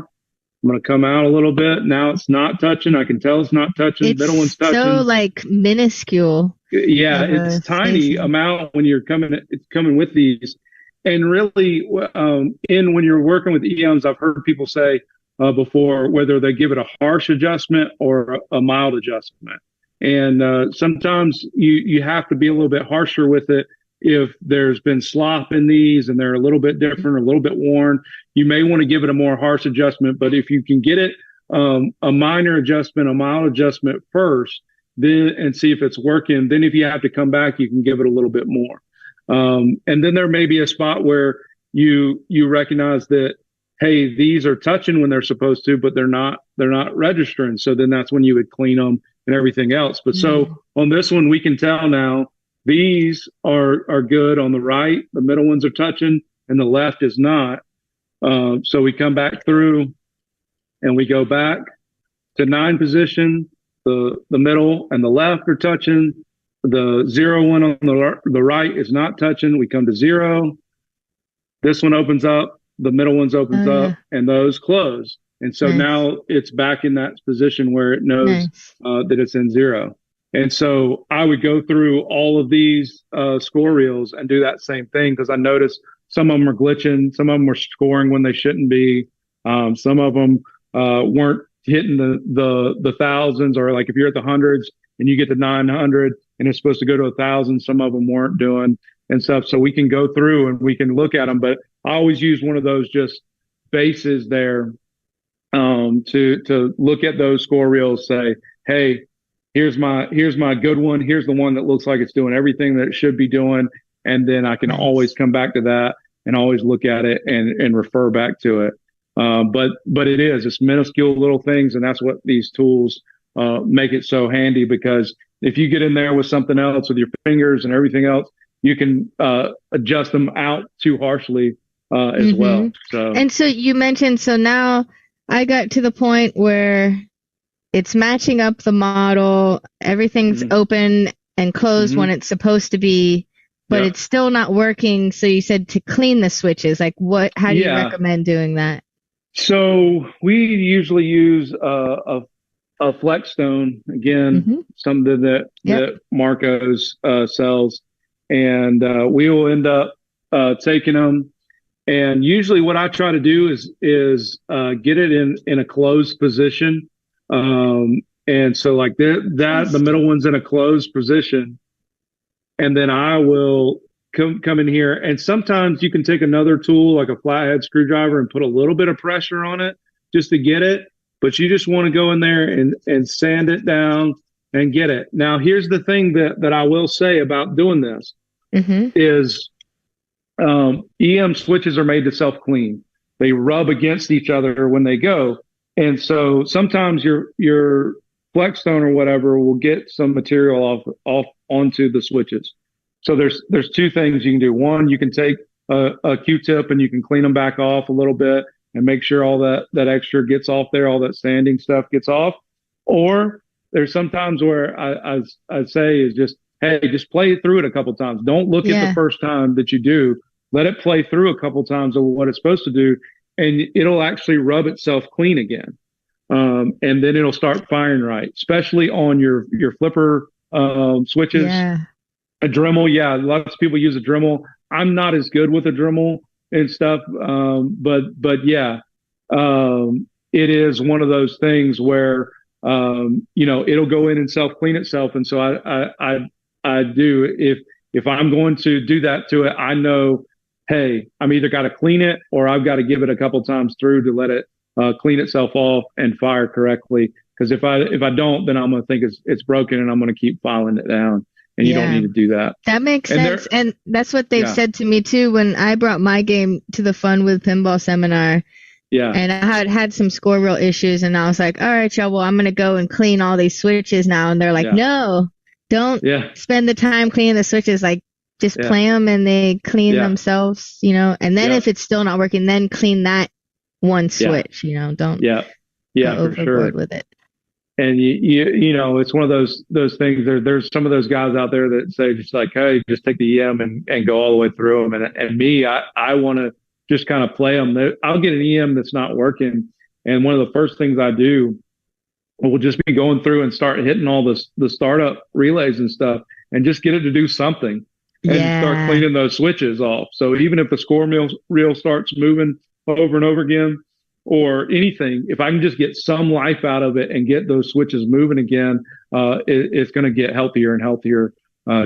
I'm going to come out a little bit. Now it's not touching. I can tell it's not touching. It's middle one's touching. so like minuscule. Yeah, it's tiny amount when you're coming with these. And really, when you're working with EMs, I've heard people say before whether they give it a harsh adjustment or a mild adjustment. And sometimes you have to be a little bit harsher with it if there's been slop in these and they're a little bit different, or a little bit worn. You may want to give it a more harsh adjustment. But if you can get it a minor adjustment, a mild adjustment first, then and see if it's working. Then if you have to come back, you can give it a little bit more. And then there may be a spot where you recognize that, hey, these are touching when they're supposed to, but they're not registering. So then that's when you would clean them and everything else. But so on this one, we can tell now these are good on the right. The middle ones are touching and the left is not. So we come back through and we go back to 9 position. The middle and the left are touching. The 0 one on the right is not touching. We come to 0. This one opens up. The middle one's opens up, and those close. And so now it's back in that position where it knows that it's in 0. And so I would go through all of these score reels and do that same thing, because I noticed some of them are glitching. Some of them were scoring when they shouldn't be. Some of them weren't hitting the thousands, or like if you're at the hundreds and you get to 900 and it's supposed to go to 1,000, some of them weren't doing and stuff. So we can go through and we can look at them, but I always use one of those just bases there to look at those score reels, say, hey, here's my good one. Here's the one that looks like it's doing everything that it should be doing. and then I can Nice. always come back to that and always look at it and refer back to it. But it's minuscule little things, and that's what these tools make it so handy, because if you get in there with something else with your fingers and everything else, you can adjust them out too harshly as well. So, and so you mentioned, so now I got to the point where it's matching up the model, everything's open and closed when it's supposed to be, but it's still not working. So you said to clean the switches, like how do you recommend doing that? So we usually use a Flexstone, again, something that Marco's sells, and we will end up taking them. And usually, what I try to do is get it in a closed position, and so like the middle one's in a closed position, and then I will come in here, and sometimes you can take another tool like a flathead screwdriver and put a little bit of pressure on it just to get it. But you just want to go in there and sand it down and get it. Now, here's the thing that I will say about doing this is EM switches are made to self-clean. They rub against each other when they go. And so sometimes your Flexstone or whatever will get some material off onto the switches. So there's two things you can do. One, you can take a Q-tip and you can clean them back off a little bit and make sure all that extra gets off there, all that sanding stuff gets off. Or there's sometimes where I say is just, hey, just play through it a couple times. Don't look at the first time that you do. Let it play through a couple times of what it's supposed to do, and it'll actually rub itself clean again. And then it'll start firing right, especially on your flipper switches. Yeah. A Dremel, lots of people use a Dremel. I'm not as good with a Dremel and stuff, but it is one of those things where it'll go in and self clean itself. And so I do, if I'm going to do that to it, I know, hey, I'm either got to clean it or I've got to give it a couple times through to let it clean itself off and fire correctly. Because if I don't, then I'm going to think it's broken and I'm going to keep filing it down. And you don't need to do that. That makes sense. And that's what they've said to me too when I brought my game to the Fun with Pinball seminar. Yeah. And I had some score reel issues, and I was like, all right, y'all, well, I'm going to go and clean all these switches now. And they're like, no, don't spend the time cleaning the switches. Like, just play them and they clean themselves, and then if it's still not working, then clean that one switch, don't go overboard with it. And it's one of those things. There's some of those guys out there that say just like, hey, just take the EM and go all the way through them. And me, I want to just kind of play them. I'll get an EM that's not working, and one of the first things I do will just be going through and start hitting all the startup relays and stuff, and just get it to do something, and start cleaning those switches off. So even if the score reel starts moving over and over again, or anything, if I can just get some life out of it and get those switches moving again, it's going to get healthier and healthier,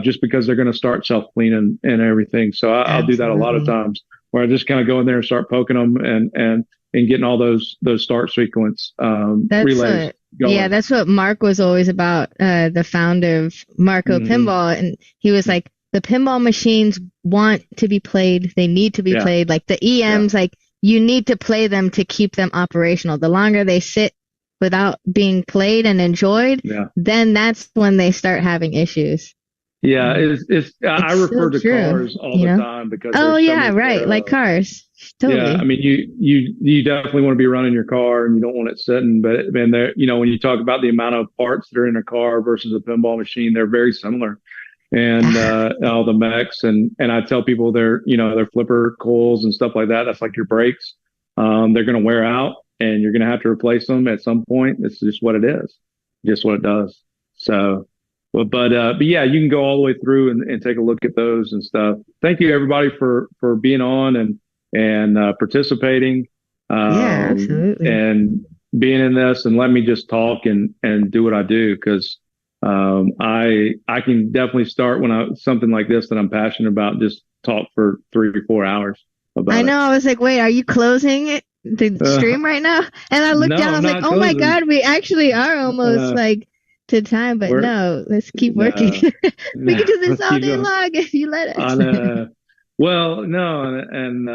just because they're going to start self-cleaning and everything. So I'll do that a lot of times, where I just kind of go in there and start poking them and getting all those start sequence relays going. Yeah, that's what Mark was always about, the founder of Marco Pinball. And he was like, the pinball machines want to be played. They need to be played. Like the EMs, like, you need to play them to keep them operational. The longer they sit without being played and enjoyed, then that's when they start having issues. Yeah, I refer to cars all the time because like cars. Totally. Yeah, I mean, you definitely want to be running your car and you don't want it sitting. But when you talk about the amount of parts that are in a car versus a pinball machine, they're very similar. And all the mechs, and I tell people their flipper coils and stuff like that, that's like your brakes. They're going to wear out and you're going to have to replace them at some point. It's just what it is, just what it does. So, but yeah, you can go all the way through and take a look at those and stuff. Thank you everybody for being on and participating. Absolutely. And being in this and let me just talk and do what I do, because I can definitely start when something like this that I'm passionate about, just talk for 3 or 4 hours about it. I know. I was like, wait, are you closing the stream right now? And I looked down, I was like, oh my God, we actually are almost like to time, but We're no, let's keep working. no, We no. can do this Let's all keep day going. long if you let us. On well, no, and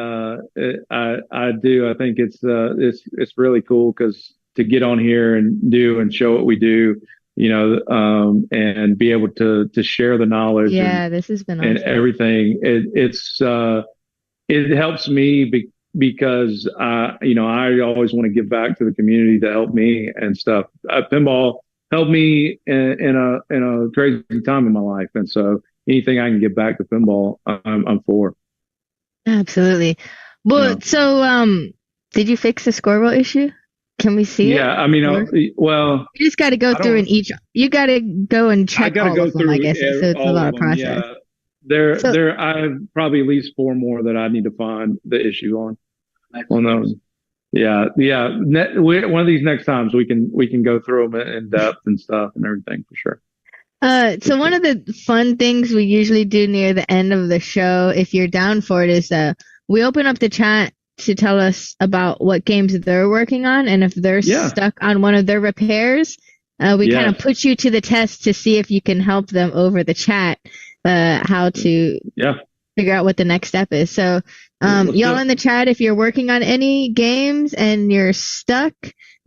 I do. I think it's really cool because to get on here and do and show what we do, and be able to share the knowledge Yeah, this has been and awesome. everything. It helps me because I always want to give back to the community that helped me and stuff. Pinball helped me in a crazy time in my life, and so anything I can give back to pinball, I'm for. Absolutely. You Well, know. so did you fix the scoreboard issue? Can we see it? Yeah, I mean, Or well, you just got to go I through don't. in each. You got to go and I check got to all go of them, I through guess. So it's a all lot of of them. process. Yeah, So I have probably at least four more that I need to find the issue on those. Yeah, yeah. One of these next times we can go through them in depth and stuff and everything for sure. For So one sure. of the fun things we usually do near the end of the show, if you're down for it, is we open up the chat to tell us about what games they're working on, and if they're Yeah. stuck on one of their repairs, we kind of Yes. put you to the test to see if you can help them over the chat, how to Yeah. figure out what the next step is. So, Let's do y'all it. in the chat, if you're working on any games and you're stuck,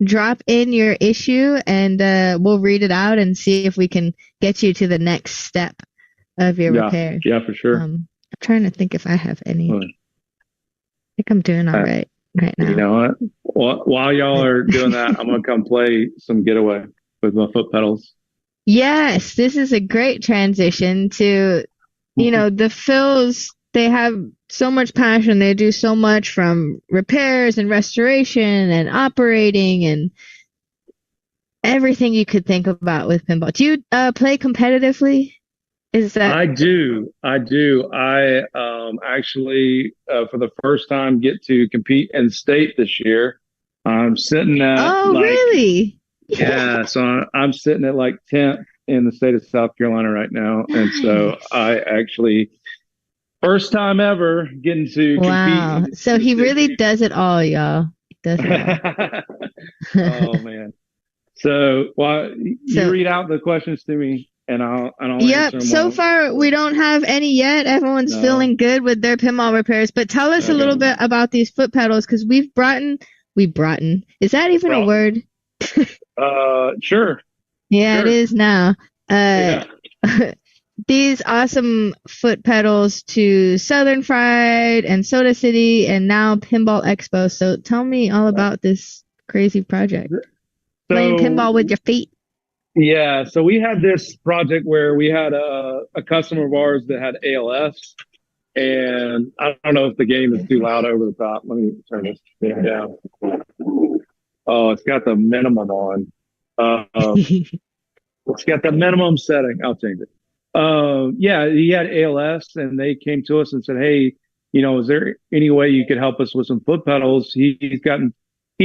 drop in your issue and we'll read it out and see if we can get you to the next step of your Yeah. repair. Yeah, for sure. I'm trying to think if I have any. I Well, think I'm doing all right You now. know what? While y'all are doing that, I'm gonna come play some Getaway with my foot pedals. Yes, this is a great transition to, the Phils, they have so much passion. They do so much from repairs and restoration and operating and everything you could think about with pinball. Do you play competitively? Is that? I do. I do. I actually for the first time get to compete in state this year. I'm sitting at Oh, like really? yeah, so I'm sitting at like 10th in the state of South Carolina right now, and so Nice. I actually first time ever getting to compete Wow. So in the he state really does it all, y'all. He does it all. Oh man. So, well, you So, read out the questions to me, and I'll answer yep. them So all. far, we don't have any yet. Everyone's No. feeling good with their pinball repairs. But tell us a little Okay. bit about these foot pedals because we brought in. Is that even a Well, word? sure, Yeah, it sure. is now. Uh, Yeah. these awesome foot pedals to Southern Fried and Soda City and now Pinball Expo. So tell me all about this crazy project. Playing So, pinball with your feet. yeah, so we had this project where we had a customer of ours that had ALS, and I don't know if the game is too loud over the top. Let me turn this thing down. Oh, it's got the minimum on. Uh, it's got the minimum setting. I'll change it. Yeah, he had ALS, and they came to us and said, "Hey, is there any way you could help us with some foot pedals?" He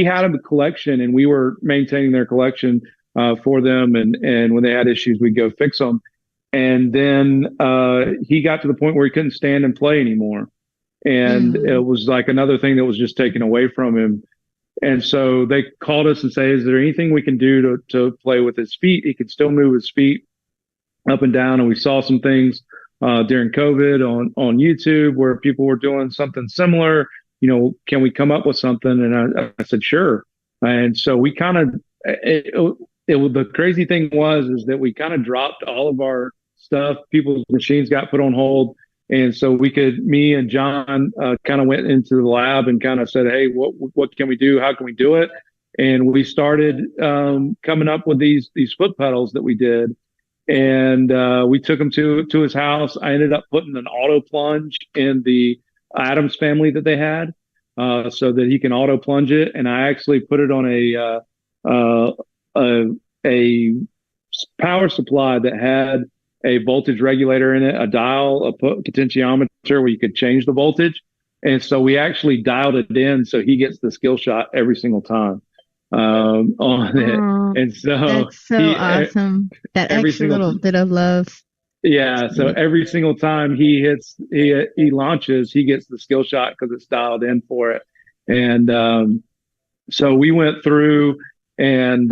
had a collection, and we were maintaining their collection for them, and when they had issues, we'd go fix them. And then he got to the point where he couldn't stand and play anymore, and it was like another thing that was just taken away from him. And so they called us and say, "Is there anything we can do to play with his feet? He could still move his feet up and down." And we saw some things during COVID on YouTube where people were doing something similar. Can we come up with something? And I said, sure. And so we kind of the crazy thing is that we kind of dropped all of our stuff. People's machines got put on hold. And so me and John kind of went into the lab and kind of said, hey, what can we do? How can we do it? And we started coming up with these foot pedals that we did. And we took him to his house. I ended up putting an auto plunge in the Adams family that they had so that he can auto plunge it. And I actually put it on a power supply that had a voltage regulator in it, a dial, a potentiometer where you could change the voltage. And so we actually dialed it in so he gets the skill shot every single time on it. Oh, And so that's so awesome. That every extra single little bit of love. yeah, so every single time he launches, he gets the skill shot because it's dialed in for it. And so we went through and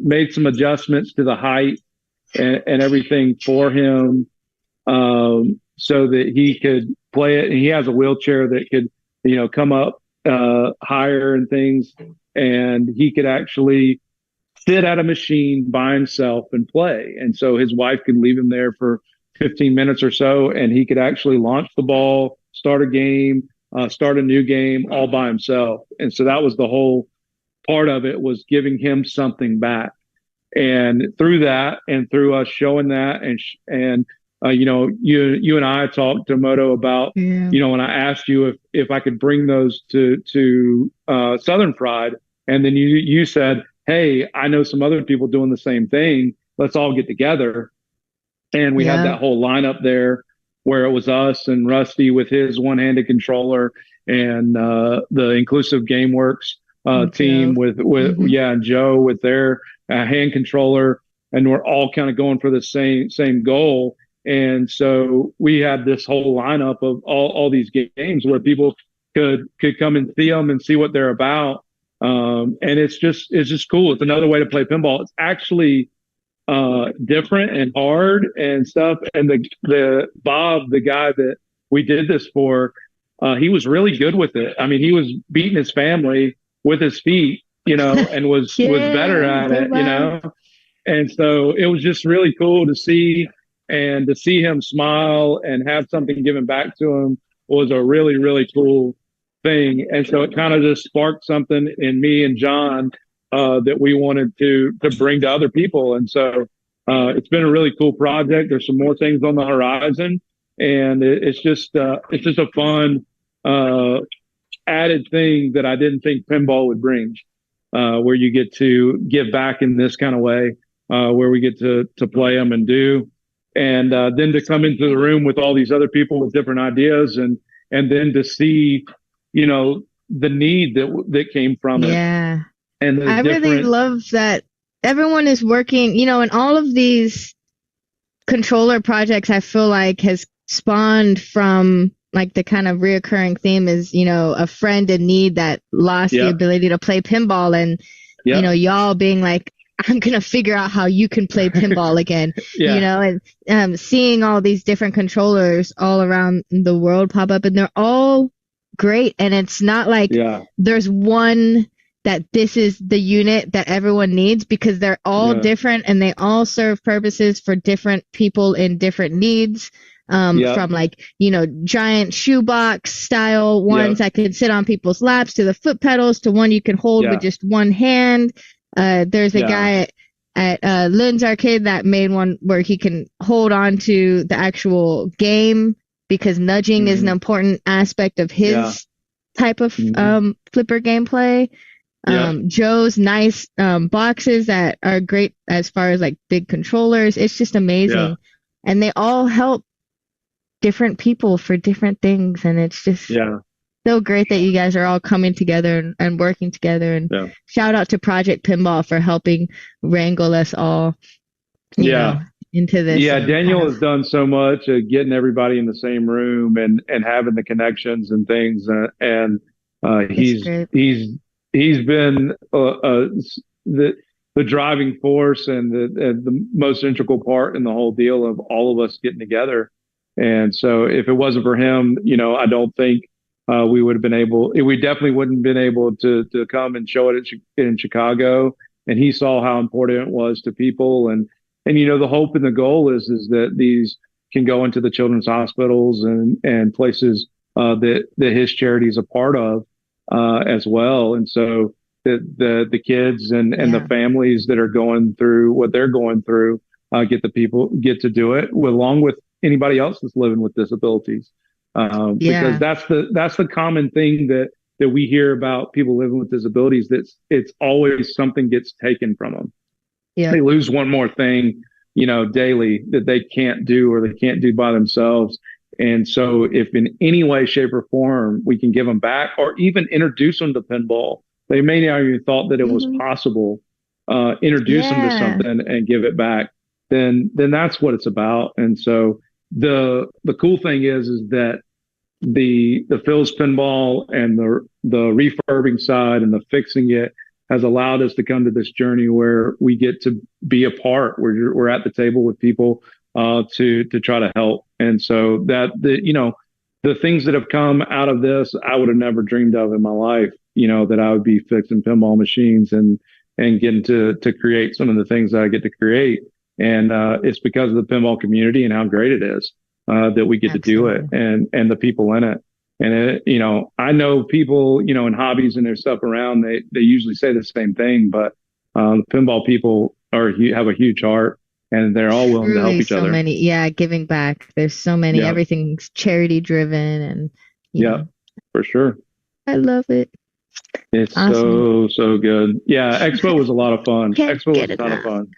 made some adjustments to the height and everything for him, so that he could play it. And he has a wheelchair that could, come up higher and things, and he could actually sit at a machine by himself and play. And so his wife could leave him there for 15 minutes or so, and he could actually launch the ball, start a game, start a new game all by himself. And so that was the whole part of it, was giving him something back. And through that, and through us showing that, and you and I talked to Moto about, when I asked you if I could bring those to Southern Pride, and then you said, hey, I know some other people doing the same thing. Let's all get together. And we had that whole lineup there where it was us and Rusty with his one-handed controller, and the Inclusive GameWorks team with and Joe with their hand controller, and we're all kind of going for the same goal. And so we had this whole lineup of all these games where people could come and see them and see what they're about. And it's just cool. It's another way to play pinball. It's actually different and hard and stuff. And the Bob, the guy that we did this for, he was really good with it. I mean, he was beating his family with his feet, and was better at it, And so it was just really cool to see. And to see him smile and have something given back to him was a really, really cool thing. And so it kind of just sparked something in me and John that we wanted to bring to other people. And so it's been a really cool project. There's some more things on the horizon, and it's just a fun added thing that I didn't think pinball would bring, where you get to give back in this kind of way, where we get to play them and do. And then to come into the room with all these other people with different ideas, and then to see, the need that came from it. Yeah. And I really love that everyone is working, and all of these controller projects, I feel like, has spawned from like the kind of reoccurring theme is, a friend in need that lost the ability to play pinball, and, y'all being like, I'm going to figure out how you can play pinball again, and seeing all these different controllers all around the world pop up, and they're all great. And it's not like there's one that this is the unit that everyone needs, because they're all different, and they all serve purposes for different people in different needs. From like, giant shoebox style ones that can sit on people's laps, to the foot pedals, to one you can hold with just one hand. There's a guy at Lynn's Arcade that made one where he can hold on to the actual game, because nudging is an important aspect of his type of flipper gameplay. Joe's nice boxes that are great as far as like big controllers. It's just amazing. And they all help different people for different things, and it's just so great that you guys are all coming together and working together. And shout out to Project Pinball for helping wrangle us all into this. Daniel has done so much getting everybody in the same room and having the connections and things, and he's been the driving force and the most integral part in the whole deal of all of us getting together. And so if it wasn't for him, I don't think we would have been able, we definitely wouldn't have been able to come and show it in Chicago. And he saw how important it was to people. And the hope and the goal is that these can go into the children's hospitals and places that his charity is a part of as well. And so the kids and the families that are going through what they're going through get to do it along with anybody else that's living with disabilities. Because that's the common thing that we hear about people living with disabilities. It's always something gets taken from them. They lose one more thing, daily that they can't do or they can't do by themselves. And so if in any way, shape or form, we can give them back or even introduce them to pinball, they may not even thought that it was possible, introduce them to something and give it back, then that's what it's about. And so the cool thing is that the Phil's Pinball and the refurbing side and the fixing it has allowed us to come to this journey where we get to be a part. We're at the table with people to try to help. And so the things that have come out of this, I would have never dreamed of in my life, that I would be fixing pinball machines and getting to create some of the things that I get to create. And it's because of the pinball community and how great it is that we get Absolutely. to do it and the people in it. And I know people, in hobbies and their stuff around, they usually say the same thing, but the pinball people have a huge heart and they're all willing to help each other. Giving back. There's so many, Yeah. everything's charity driven and For sure. I love it. It's Awesome. so good. Yeah, Expo was a lot of fun. Can't Expo was get a ton of enough. fun.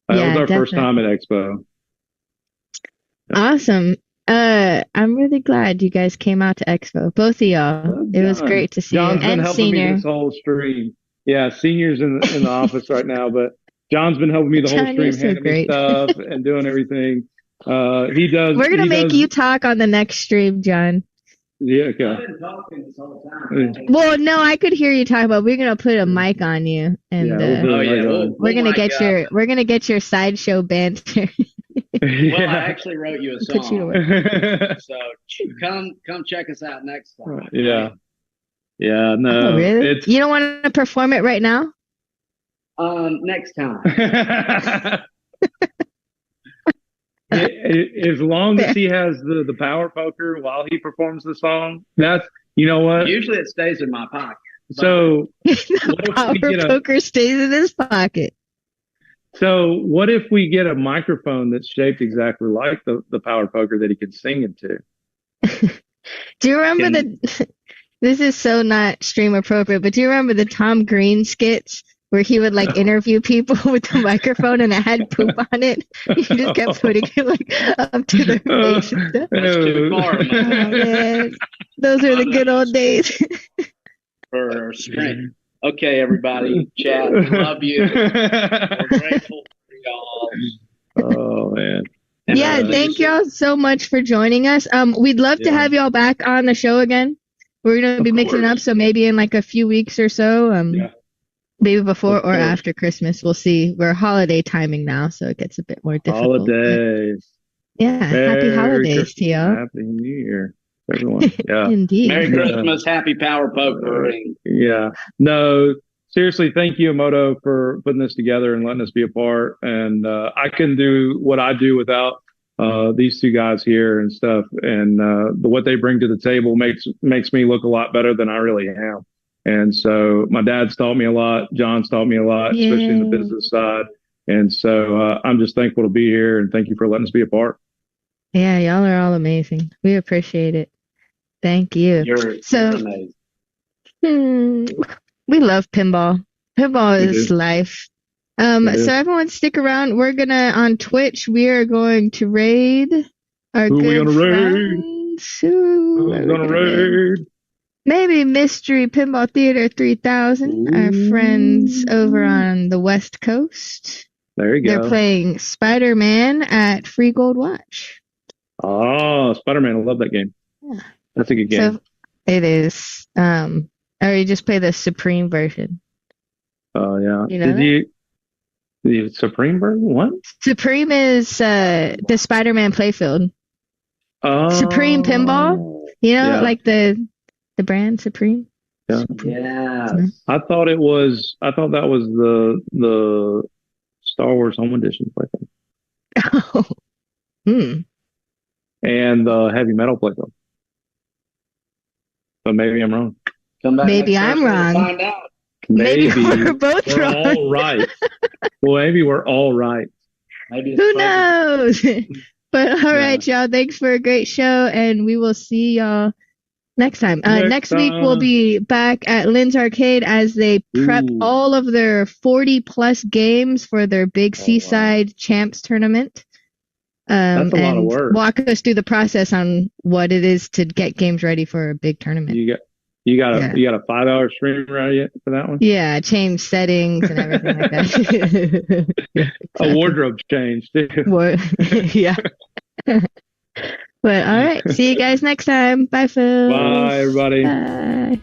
That was our first time at Expo. Awesome. I'm really glad you guys came out to Expo. Both of y'all. It was great to see John's you. been And helping me Senior. this whole stream. Yeah, Senior's in the office right now, but John's been helping me the whole John, stream, you're so handing me great. stuff and doing everything. He does. We're gonna make you talk on the next stream, John. Yeah, okay. I've been talking this whole time. Well, no, I could hear you talk, but we're gonna put a mic on you, and we're gonna get your sideshow banter. Well, I actually wrote you a Put you to song, work. so come check us out next time. Yeah. Yeah, no. Oh, really? You don't want to perform it right now? Next time. As long as he has the power poker while he performs the song, that's, you know what? Usually it stays in my pocket. So The power poker stays in his pocket. So what if we get a microphone that's shaped exactly like the power poker that he can sing into? Do you remember this is so not stream appropriate, but do you remember the Tom Green skits where he would like interview people with the microphone and it had poop on it? He just kept putting it up to their face and stuff. That's too far, man. Those are the good old days. For strength. Okay, everybody, chat. Love you. We're grateful for y'all. Oh man. Yeah, thank y'all so much for joining us. We'd love to have y'all back on the show again. We're gonna be mixing up, so maybe in like a few weeks or so. Maybe before or after Christmas. We'll see. We're holiday timing now, so it gets a bit more difficult. Holidays. Yeah, happy holidays to y'all. Happy New Year, everyone. Yeah. Indeed. Merry Christmas, happy power poker. Yeah. No, seriously, thank you, Emoto, for putting this together and letting us be a part. And I couldn't do what I do without these two guys here and stuff. And what they bring to the table makes me look a lot better than I really am. And so my dad's taught me a lot. John's taught me a lot, especially in the business side. And so I'm just thankful to be here, and thank you for letting us be a part. Yeah, y'all are all amazing. We appreciate it. Thank you. You're amazing. We love pinball. Pinball is life. So everyone stick around. We're on Twitch, we are going to raid our good friends. Who are we gonna raid? Maybe Mystery Pinball Theater 3000, our friends over on the West Coast. There you go. They're playing Spider-Man at Free Gold Watch. Oh, Spider-Man. I love that game. Yeah. That's a good game. So it is. Or you just play the Supreme version. Oh, yeah. You know the Supreme version? What? Supreme is the Spider-Man playfield. Oh. Supreme Pinball. Like the brand Supreme. Yeah. Yeah. I thought that was the Star Wars Home Edition playfield. Oh. And the Heavy Metal playfield. But maybe I'm wrong. Maybe I'm wrong. Find out. Maybe we're both wrong. All right. Well, maybe we're all right. Maybe who knows? But all right, y'all. Thanks for a great show, and we will see y'all next time. Next week we'll be back at Lynn's Arcade as they prep all of their 40+ games for their big Seaside Champs tournament. That's a lot of work. Walk us through the process on what it is to get games ready for a big tournament. You got a 5-hour stream ready for that one? Yeah, change settings and everything like that. A wardrobe change too. Yeah. But all right, see you guys next time. Bye, Phil. Bye, everybody. Bye.